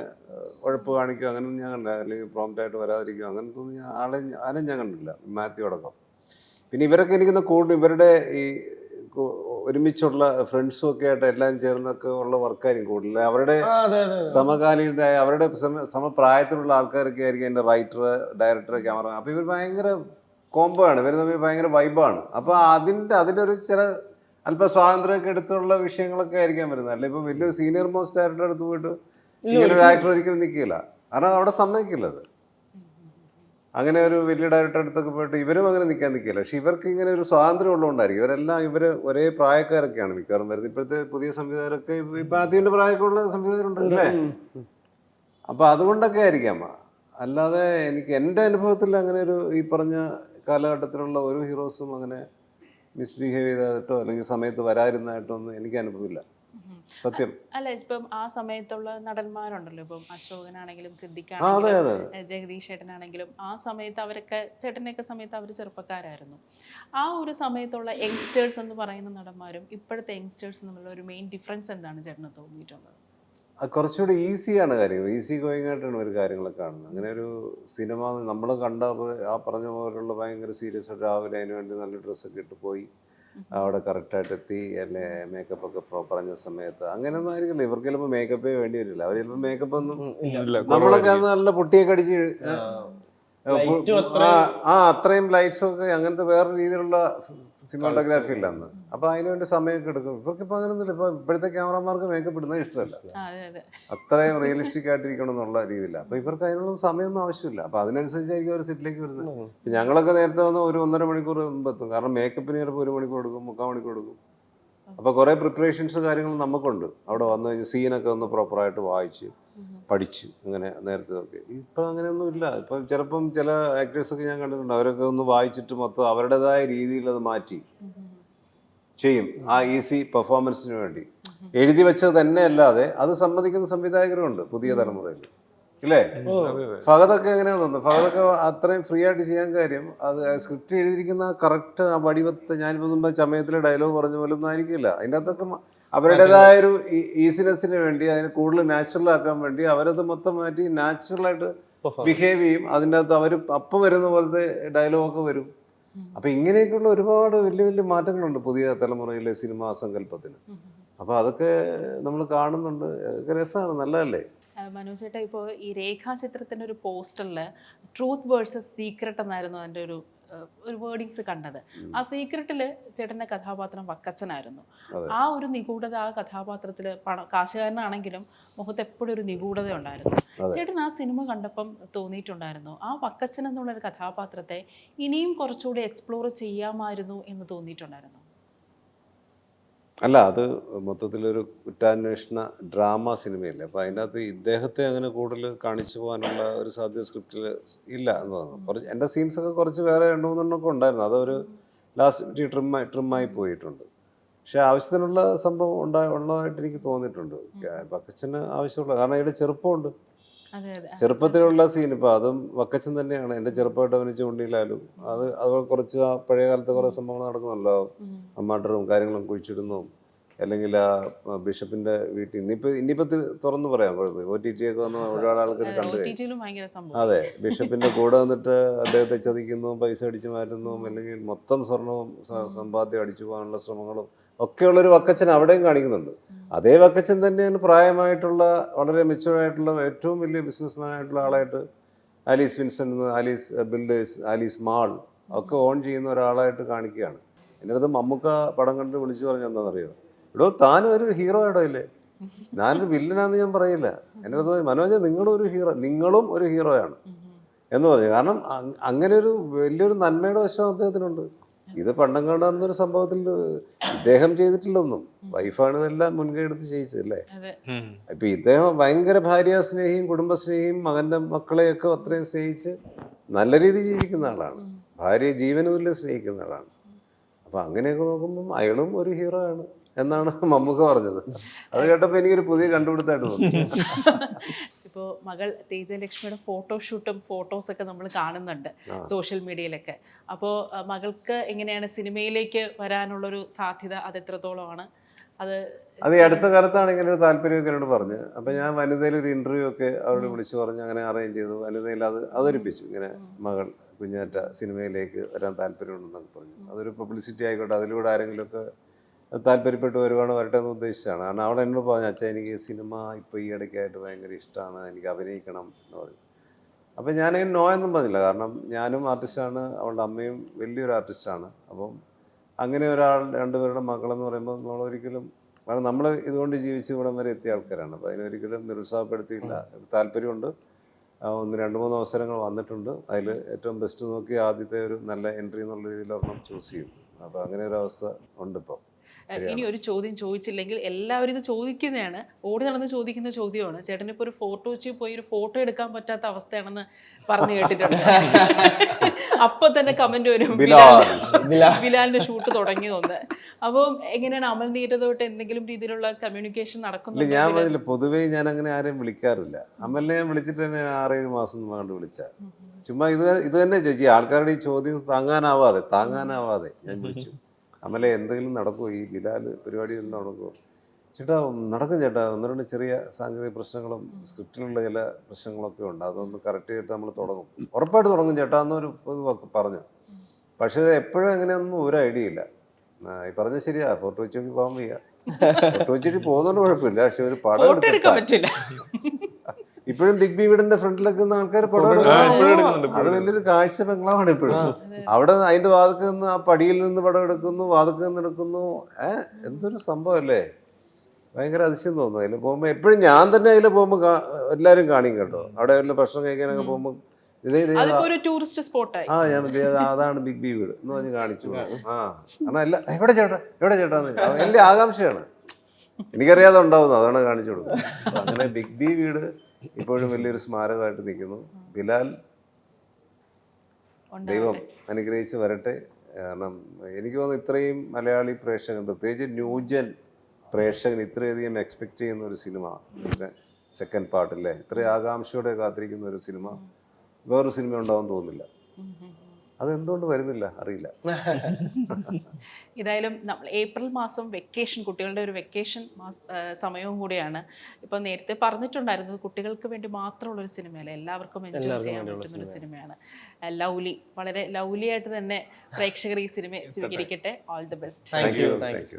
ഉഴപ്പ് കാണിക്കുക അങ്ങനെയൊന്നും ഞാൻ കണ്ടില്ല, അല്ലെങ്കിൽ പ്രോംപ്റ്റായിട്ട് വരാതിരിക്കുക അങ്ങനത്തെ ഒന്നും ആരും ഞാൻ കണ്ടില്ല, മാത്യു അടക്കം. പിന്നെ ഇവരൊക്കെ എനിക്കൊന്ന് കൂടുതൽ ഇവരുടെ ഈ ഒരുമിച്ചുള്ള ഫ്രണ്ട്സും ഒക്കെ ആയിട്ട് എല്ലാവരും ചേർന്നൊക്കെ ഉള്ള വർക്കായിരിക്കും കൂടുതൽ. അവരുടെ സമകാലീനരായ അവരുടെ സമപ്രായത്തിലുള്ള ആൾക്കാരൊക്കെ ആയിരിക്കും എൻ്റെ റൈറ്റർ, ഡയറക്ടർ, ക്യാമറ. അപ്പോൾ ഇവർ ഭയങ്കര കോംബോ ആണ്, ഇവർ തമ്മിൽ ഭയങ്കര വൈബാണ്. അപ്പോൾ അതിനൊരു ചില അല്പ സ്വാതന്ത്ര്യമൊക്കെ എടുത്തുള്ള വിഷയങ്ങളൊക്കെ ആയിരിക്കാൻ വരുന്നത്. അല്ല ഇപ്പോൾ വലിയൊരു സീനിയർ മോസ്റ്റ് ഡയറക്ടർ അടുത്ത് പോയിട്ട് ഇങ്ങനെ ഒരു ആക്ടർ ഒരിക്കലും നിൽക്കില്ല, കാരണം അവിടെ സമ്മതിക്കില്ല അത്. അങ്ങനെ ഒരു വലിയ ഡയറക്ടർ അടുത്തൊക്കെ പോയിട്ട് ഇവരും അങ്ങനെ നിൽക്കില്ല. പക്ഷെ ഇവർക്ക് ഇങ്ങനെ ഒരു സ്വാതന്ത്ര്യം ഉള്ളതുകൊണ്ടായിരിക്കും. ഇവർ ഒരേ പ്രായക്കാരൊക്കെയാണ് മിക്കവാറും വരുന്നത്. ഇപ്പോഴത്തെ പുതിയ സംവിധായകരൊക്കെ ഇപ്പം ആദ്യൻ്റെ പ്രായമൊക്കെയുള്ള സംവിധായകരുണ്ടല്ലേ, അപ്പം അതുകൊണ്ടൊക്കെ ആയിരിക്കാം. അല്ലാതെ എനിക്ക് എൻ്റെ അനുഭവത്തിൽ അങ്ങനെ ഒരു ഈ പറഞ്ഞ കാലഘട്ടത്തിലുള്ള ഒരു ഹീറോസും അങ്ങനെ മിസ്ബിഹേവ് ചെയ്തതായിട്ടോ അല്ലെങ്കിൽ സമയത്ത് വരാതിരുന്നതായിട്ടോ ഒന്നും എനിക്ക് അനുഭവമില്ല, സത്യം. അല്ല ഇപ്പം ആ സമയത്തുള്ള നടന്മാരുണ്ടല്ലോ, ഇപ്പം അശോകനാണെങ്കിലും സിദ്ദിഖാണെങ്കിലും ജഗദീഷ് ചേട്ടനാണെങ്കിലും ആ സമയത്ത് അവരൊക്കെ ചേട്ടനൊക്കെ സമയത്ത് അവർ ചെറുപ്പക്കാരായിരുന്നു. ആ ഒരു സമയത്തുള്ള യങ്സ്റ്റേഴ്സ് എന്ന് പറയുന്ന നടന്മാരും ഇപ്പോഴത്തെ യങ്സ്റ്റേഴ്സും തമ്മിലുള്ള ഒരു മെയിൻ ഡിഫറൻസ് എന്താണ് ചേട്ടന് തോന്നിയിട്ടുള്ളത്? കുറച്ചുകൂടി ഈസിയാണ് കാര്യങ്ങൾ, ഈസി ഗോയിങ് ആയിട്ടാണ് ഒരു കാര്യങ്ങളൊക്കെ കാണുന്നത്. അങ്ങനെ ഒരു സിനിമ നമ്മൾ കണ്ട ആ പറഞ്ഞ പോലുള്ള ഭയങ്കര സീരിയസ് ആയിട്ട് രാവിലെ അതിന് വേണ്ടി നല്ല ഡ്രസ്സൊക്കെ ഇട്ട് പോയി അവിടെ കറക്റ്റായിട്ട് എത്തി, അല്ലെ മേക്കപ്പ് ഒക്കെ പറഞ്ഞ സമയത്ത് അങ്ങനെയൊന്നും ആയിരിക്കില്ല. ഇവർക്ക് ചിലപ്പോൾ മേക്കപ്പേ വേണ്ടി വരില്ല. അവർ ചിലപ്പോൾ മേക്കപ്പ് ഒന്നും നമ്മളൊക്കെ നല്ല പൊട്ടിയൊക്കെ അടിച്ച് അത്രയും ലൈറ്റ്സും ഒക്കെ അങ്ങനത്തെ വേറെ രീതിയിലുള്ള സിനിമാറ്റോഗ്രാഫി ഇല്ല അന്ന്. അപ്പൊ അതിനുവേണ്ടി സമയമൊക്കെ എടുക്കും. ഇവർക്കിപ്പോൾ അങ്ങനെയൊന്നുമില്ല. ഇപ്പൊ ഇപ്പോഴത്തെ ക്യാമറമാർക്ക് മേക്കപ്പ് ഇടുന്നത് ഇഷ്ടമല്ല, അത്രയും റിയലിസ്റ്റിക് ആയിട്ടിരിക്കണം എന്നുള്ള രീതിയില്ല. അപ്പൊ ഇവർക്ക് അതിനുള്ള സമയമൊന്നും ആവശ്യമില്ല. അപ്പൊ അതിനനുസരിച്ചായിരിക്കും അവർ സെറ്റിലേക്ക് വരുന്നത്. ഞങ്ങളൊക്കെ നേരത്തെ വന്ന് ഒരു 1.5 മണിക്കൂർ മുമ്പ് എത്തും, കാരണം മേക്കപ്പിന് ചിലപ്പോൾ 1 മണിക്കൂർ എടുക്കും, 3/4 മണിക്കൂർ എടുക്കും. അപ്പൊ കുറെ പ്രിപ്പറേഷൻസ് കാര്യങ്ങളും നമുക്കുണ്ട്. അവിടെ വന്നു കഴിഞ്ഞ് സീനൊക്കെ ഒന്ന് പ്രോപ്പറായിട്ട് വായിച്ച് പഠിച്ച് അങ്ങനെ നേരത്തെ ഒക്കെ. ഇപ്പൊ അങ്ങനെയൊന്നും ഇല്ല. ഇപ്പൊ ചിലപ്പം ചില ആക്ടേഴ്സൊക്കെ ഞാൻ കണ്ടിട്ടുണ്ട്, അവരൊക്കെ ഒന്ന് വായിച്ചിട്ട് മൊത്തം അവരുടേതായ രീതിയിൽ അത് മാറ്റി ചെയ്യും ആ ഈസി പെർഫോമൻസിന് വേണ്ടി. എഴുതി വെച്ചത് തന്നെ അല്ലാതെ അത് സമ്മതിക്കുന്ന സംവിധായകരുണ്ട് പുതിയ തലമുറയിൽ, ഇല്ലേ? ഫഹദൊക്കെ എങ്ങനെയാന്ന് തോന്നുന്നു. ഫഹദൊക്കെ അത്രയും ഫ്രീ ആയിട്ട് ചെയ്യാൻ കാര്യം അത് സ്ക്രിപ്റ്റ് എഴുതിയിരിക്കുന്ന കറക്റ്റ് ആ വടിവത്ത് ഞാനിപ്പോൾ മുമ്പ് ചമയത്തിലെ ഡയലോഗ് പറഞ്ഞ പോലെ ഒന്നും ആയിരിക്കില്ല. അതിൻ്റെ അകത്തൊക്കെ അവരുടേതായ ഒരു ഈസിനെസ്സിന് വേണ്ടി അതിനെ കൂടുതൽ നാച്ചുറൽ ആക്കാൻ വേണ്ടി അവരത് മൊത്തം മാറ്റി നാച്ചുറലായിട്ട് ബിഹേവ് ചെയ്യും. അതിൻ്റെ അകത്ത് അവർ അപ്പം വരുന്ന പോലത്തെ ഡയലോഗൊക്കെ വരും. അപ്പം ഇങ്ങനെയൊക്കെയുള്ള ഒരുപാട് വലിയ വലിയ മാറ്റങ്ങളുണ്ട് പുതിയ തലമുറയിലെ സിനിമാ സങ്കല്പത്തിന്. അപ്പോൾ അതൊക്കെ നമ്മൾ കാണുന്നുണ്ട്. ഒക്കെ രസമാണ്, നല്ലതല്ലേ. മനോജ് ചേട്ടാ, ഇപ്പോൾ ഈ രേഖാചിത്രത്തിൻ്റെ ഒരു പോസ്റ്ററിൽ ട്രൂത്ത് വേഴ്സസ് സീക്രട്ട് എന്നായിരുന്നു അതിൻ്റെ ഒരു വേർഡിങ്സ് കണ്ടത്. ആ സീക്രട്ടിൽ ചേട്ടൻ്റെ കഥാപാത്രം വക്കച്ചനായിരുന്നു. ആ ഒരു നിഗൂഢത ആ കഥാപാത്രത്തിൽ കാശുകാരനാണെങ്കിലും മുഖത്ത് എപ്പോഴും ഒരു നിഗൂഢത ഉണ്ടായിരുന്നു. ചേട്ടൻ ആ സിനിമ കണ്ടപ്പം തോന്നിയിട്ടുണ്ടായിരുന്നു ആ വക്കച്ചൻ എന്നുള്ളൊരു കഥാപാത്രത്തെ ഇനിയും കുറച്ചുകൂടി എക്സ്പ്ലോർ ചെയ്യാമായിരുന്നു എന്ന് തോന്നിയിട്ടുണ്ടായിരുന്നു? അല്ല, അത് മൊത്തത്തിലൊരു കുറ്റാന്വേഷണ ഡ്രാമ സിനിമയല്ലേ, അപ്പോൾ അതിനകത്ത് ഇദ്ദേഹത്തെ അങ്ങനെ കൂടുതൽ കാണിച്ചു പോകാനുള്ള ഒരു സാധ്യത സ്ക്രിപ്റ്റിൽ ഇല്ല എന്ന് തോന്നുന്നു. കുറച്ച് എൻ്റെ സീൻസൊക്കെ കുറച്ച് വേറെ 2-3 ഉണ്ടായിരുന്നു, അതൊരു ലാസ്റ്റ് ട്രിമ്മായി പോയിട്ടുണ്ട്. പക്ഷെ ആവശ്യത്തിനുള്ള സംഭവം ഉള്ളതായിട്ട് എനിക്ക് തോന്നിയിട്ടുണ്ട്. വക്കച്ചന് ആവശ്യമുള്ള, കാരണം അതിൻ്റെ ചെറുപ്പമുണ്ട്, ചെറുപ്പത്തിലുള്ള സീൻ. ഇപ്പോൾ അതും വക്കച്ചൻ തന്നെയാണ്. എൻ്റെ ചെറുപ്പമായിട്ട് അഭിനയിച്ച ഉണ്ണിലാലും അത് കുറച്ച് ആ പഴയ കാലത്തെ കുറേ സംഭവങ്ങൾ നടക്കുന്നുണ്ടല്ലോ, മർഡറും കാര്യങ്ങളും കുഴിച്ചിടുന്നതും, അല്ലെങ്കിൽ ആ ബിഷപ്പിന്റെ വീട്ടിൽ ഇനിയിപ്പോൾ തുറന്നു പറയാം, കുഴപ്പമില്ല. OTT ഒക്കെ വന്ന് ഒരുപാട് ആൾക്കാർ കണ്ടു. അതെ, ബിഷപ്പിന്റെ കൂടെ വന്നിട്ട് അദ്ദേഹത്തെ ചതിക്കുന്നതും പൈസ അടിച്ചു മാറ്റുന്നതും അല്ലെങ്കിൽ മൊത്തം സ്വർണവും സമ്പാദ്യം അടിച്ചു പോകാനുള്ള ശ്രമങ്ങളും ഒക്കെയുള്ളൊരു വക്കച്ചൻ അവിടെയും കാണിക്കുന്നുണ്ട്. അതേ വക്കച്ചൻ തന്നെയാണ് പ്രായമായിട്ടുള്ള വളരെ മെച്ചുവറായിട്ടുള്ള ഏറ്റവും വലിയ ബിസിനസ്മാൻ ആയിട്ടുള്ള ആളായിട്ട് Alice Vincent, Alice builders, Alice mall ഒക്കെ ഓൺ ചെയ്യുന്ന ഒരാളായിട്ട് കാണിക്കുകയാണ്. എൻ്റെ അടുത്ത് മമ്മൂക്ക പടം കണ്ട് വിളിച്ചു പറഞ്ഞാൽ എന്താണെന്നറിയോ, ഇവിടെ താനും ഒരു ഹീറോ ആയിടോ ഇല്ലേ, ഞാനൊരു വില്ലനാന്ന് ഞാൻ പറയില്ല. എൻ്റെ അടുത്ത് പോയി, മനോജ് നിങ്ങളും ഒരു ഹീറോയാണ് എന്ന് പറഞ്ഞു. കാരണം അങ്ങനെ ഒരു വലിയൊരു നന്മയുടെ വശം അദ്ദേഹത്തിനുണ്ട്. ഇത് പണ്ടം കാണാവുന്നൊരു സംഭവത്തിൽ ഇദ്ദേഹം ചെയ്തിട്ടില്ലൊന്നും, വൈഫാണ് ഇതെല്ലാം മുൻകൈ എടുത്ത് ചെയ്യിച്ചതല്ലേ. ഇപ്പൊ ഇദ്ദേഹം ഭയങ്കര ഭാര്യാസ്നേഹിയും കുടുംബസ്നേഹിയും മകന്റെ മക്കളെയൊക്കെ അത്രയും സ്നേഹിച്ച് നല്ല രീതിയിൽ ജീവിക്കുന്ന ആളാണ്, ഭാര്യയെ ജീവനുമില്ല സ്നേഹിക്കുന്ന ആളാണ്. അപ്പൊ അങ്ങനെയൊക്കെ നോക്കുമ്പം അയാളും ഒരു ഹീറോ ആണ് എന്നാണ് മമ്മൂക്ക പറഞ്ഞത്. അത് കേട്ടപ്പോൾ എനിക്കൊരു പുതിയ കണ്ടുപിടുത്തമായിട്ട് തോന്നി. ഇപ്പോൾ മകൾ തേജലക്ഷ്മിയുടെ ഫോട്ടോഷൂട്ടും ഫോട്ടോസൊക്കെ നമ്മൾ കാണുന്നുണ്ട് സോഷ്യൽ മീഡിയയിലൊക്കെ. അപ്പോൾ മകൾക്ക് എങ്ങനെയാണ് സിനിമയിലേക്ക് വരാനുള്ളൊരു സാധ്യത, അത് എത്രത്തോളമാണ്? അത് ഈ അടുത്ത കാലത്താണ് ഇങ്ങനെ ഒരു താല്പര്യമൊക്കെ എന്നോട് പറഞ്ഞ്. അപ്പം ഞാൻ വനിതയിൽ ഒരു ഇൻ്റർവ്യൂ ഒക്കെ അവരോട് വിളിച്ചു പറഞ്ഞ് അങ്ങനെ അറേഞ്ച് ചെയ്തു. വനിതയിൽ അത് അവതരിപ്പിച്ചു, ഇങ്ങനെ മകൾ കുഞ്ഞാറ്റ സിനിമയിലേക്ക് വരാൻ താല്പര്യമുണ്ടെന്നൊക്കെ പറഞ്ഞു. അതൊരു പബ്ലിസിറ്റി ആയിക്കോട്ടെ, അതിലൂടെ ആരെങ്കിലുമൊക്കെ താല്പര്യപ്പെട്ട് വരുവാണ് വരട്ടെ എന്ന് ഉദ്ദേശിച്ചാണ്. കാരണം അവിടെ എന്നോട് പറഞ്ഞു, അച്ഛാ എനിക്ക് സിനിമ ഇപ്പോൾ ഈ ഇടയ്ക്കായിട്ട് ഭയങ്കര ഇഷ്ടമാണ്, എനിക്ക് അഭിനയിക്കണം എന്ന് പറഞ്ഞു. അപ്പം ഞാനതിന് നോ എന്നും പറഞ്ഞില്ല, കാരണം ഞാനും ആർട്ടിസ്റ്റാണ്, അവളുടെ അമ്മയും വലിയൊരു ആർട്ടിസ്റ്റാണ്. അപ്പം അങ്ങനെ രണ്ടുപേരുടെ മക്കളെന്ന് പറയുമ്പോൾ നമ്മളൊരിക്കലും, കാരണം നമ്മൾ ഇതുകൊണ്ട് ജീവിച്ച് ഇവിടം വരെ എത്തിയ ആൾക്കാരാണ്. അപ്പോൾ അതിനൊരിക്കലും നിരുത്സാഹപ്പെടുത്തിയില്ല. താല്പര്യമുണ്ട്, 1-2-3 അവസരങ്ങൾ വന്നിട്ടുണ്ട്. അതിൽ ഏറ്റവും ബെസ്റ്റ് നോക്കി ആദ്യത്തെ ഒരു നല്ല എൻട്രി എന്നുള്ള രീതിയിൽ ഒരെണ്ണം ചൂസ് ചെയ്യും. അപ്പോൾ അങ്ങനെ ഒരു അവസ്ഥ ഉണ്ട് ഇപ്പോൾ. ഇനി ഒരു ചോദ്യം ചോദിച്ചില്ലെങ്കിൽ എല്ലാവരും ഇത് ചോദിക്കുന്നതാണ്, ഓടി നടന്ന് ചോദിക്കുന്ന ചോദ്യമാണ്. ചേട്ടനിപ്പോൾ ഒരു ഫോട്ടോ വെച്ച് പോയി ഒരു ഫോട്ടോ എടുക്കാൻ പറ്റാത്ത അവസ്ഥയാണെന്ന് പറഞ്ഞു കേട്ടിട്ടുണ്ട്. അപ്പൊ തന്നെ കമന്റ് വരും, ബിലാലിന്റെ ഷൂട്ട് തുടങ്ങി തോന്നുന്നു. അപ്പോൾ എങ്ങനെയാണ് അമൽ നീരതൊട്ട് എന്തെങ്കിലും രീതിയിലുള്ള കമ്മ്യൂണിക്കേഷൻ നടക്കുന്നത്? ഞാൻ പറഞ്ഞില്ല, പൊതുവേ ഞാൻ അങ്ങനെ ആരെയും വിളിക്കാറില്ല. അമലിനെ ഞാൻ വിളിച്ചിട്ട് തന്നെ 6-7 മാസം മുമ്പ് വിളിച്ച ചുമ്മാ ഇത് തന്നെ ചോദിച്ചു. ആൾക്കാരുടെ ഈ ചോദ്യം താങ്ങാനാവാതെ ഞാൻ വിളിച്ചു, അമലെ എന്തെങ്കിലും നടക്കുമോ, ഈ ബിലാൽ പരിപാടി ഒന്നും നടക്കുമോ? ചേട്ടാ നടക്കും ചേട്ടാ, 1-2 ചെറിയ സാങ്കേതിക പ്രശ്നങ്ങളും സ്ക്രിപ്റ്റിലുള്ള ചില പ്രശ്നങ്ങളൊക്കെ ഉണ്ട്, അതൊന്ന് കറക്റ്റ് ചെയ്തിട്ട് നമ്മൾ തുടങ്ങും, ഉറപ്പായിട്ട് തുടങ്ങും ചേട്ടാ എന്നൊരു പറഞ്ഞു. പക്ഷേ എപ്പോഴും അങ്ങനെയൊന്നും ഒരു ഐഡിയ ഇല്ല. ഈ പറഞ്ഞ ശരിയാ, ഫോട്ടോ വെച്ചോക്കി പോകാൻ വയ്യ, ഫോട്ടോ വെച്ചിട്ട് പോകുന്നതുകൊണ്ട് കുഴപ്പമില്ല. പക്ഷെ ഒരു പടം എടുക്കാൻ ഇപ്പോഴും ബിഗ് ബി വീടിന്റെ ഫ്രണ്ടിലൊക്കെ ആൾക്കാർ പടം എടുക്കുന്നു. അത് വലിയൊരു കാഴ്ച ബംഗ്ലാവാണ് ഇപ്പോഴും. അവിടെ അതിന്റെ വാതിൽക്ക് നിന്ന് ആ പടിയിൽ നിന്ന് പടം എടുക്കുന്നു, വാതിൽക്ക് നിന്ന് എടുക്കുന്നു. എന്തൊരു സംഭവം അല്ലേ, ഭയങ്കര അതിശയം തോന്നുന്നു. അതിൽ പോകുമ്പോൾ എപ്പോഴും ഞാൻ തന്നെ അതിൽ പോകുമ്പോൾ എല്ലാവരും കാണിക്കും കേട്ടോ. അവിടെ വല്ല ഭക്ഷണം കഴിക്കാനൊക്കെ പോകുമ്പോൾ അതാണ് ബിഗ് ബി വീട് എന്ന് പറഞ്ഞ് കാണിച്ചു. കാരണം എവിടെ ചേട്ടാന്ന് വലിയ ആകാംക്ഷയാണ്, എനിക്കറിയാതെ ഉണ്ടാവുന്നു, അതാണ് കാണിച്ചു കൊടുക്കുന്നത്. അങ്ങനെ ബിഗ് ബി വീട് ഇപ്പോഴും വലിയൊരു സ്മാരകമായിട്ട് നിൽക്കുന്നു. ബിലാൽ ദൈവം അനുഗ്രഹിച്ച് വരട്ടെ. കാരണം എനിക്ക് തോന്നുന്നു ഇത്രയും മലയാളി പ്രേക്ഷകൻ, പ്രത്യേകിച്ച് ന്യൂജൻ പ്രേക്ഷകൻ ഇത്രയധികം എക്സ്പെക്ട് ചെയ്യുന്ന ഒരു സിനിമ, സെക്കൻഡ് പാർട്ടില്ലേ, ഇത്രയും ആകാംക്ഷയോടെ കാത്തിരിക്കുന്ന ഒരു സിനിമ വേറൊരു സിനിമ ഉണ്ടാവും തോന്നുന്നില്ല. അതെന്തുകൊണ്ട് വരുന്നില്ല അറിയില്ല. ഏതായാലും നമ്മൾ ഏപ്രിൽ മാസം വെക്കേഷൻ, കുട്ടികളുടെ ഒരു വെക്കേഷൻ സമയവും കൂടിയാണ്. ഇപ്പൊ നേരത്തെ പറഞ്ഞിട്ടുണ്ടായിരുന്നത് കുട്ടികൾക്ക് വേണ്ടി മാത്രമുള്ള ഒരു സിനിമയല്ല, എല്ലാവർക്കും എൻജോയ് ചെയ്യാൻ പറ്റുന്ന ഒരു സിനിമയാണ് ലവ്ലി. വളരെ ലവ്ലി ആയിട്ട് തന്നെ പ്രേക്ഷകർ ഈ സിനിമ സ്വീകരിക്കട്ടെ. All the best. Thank you.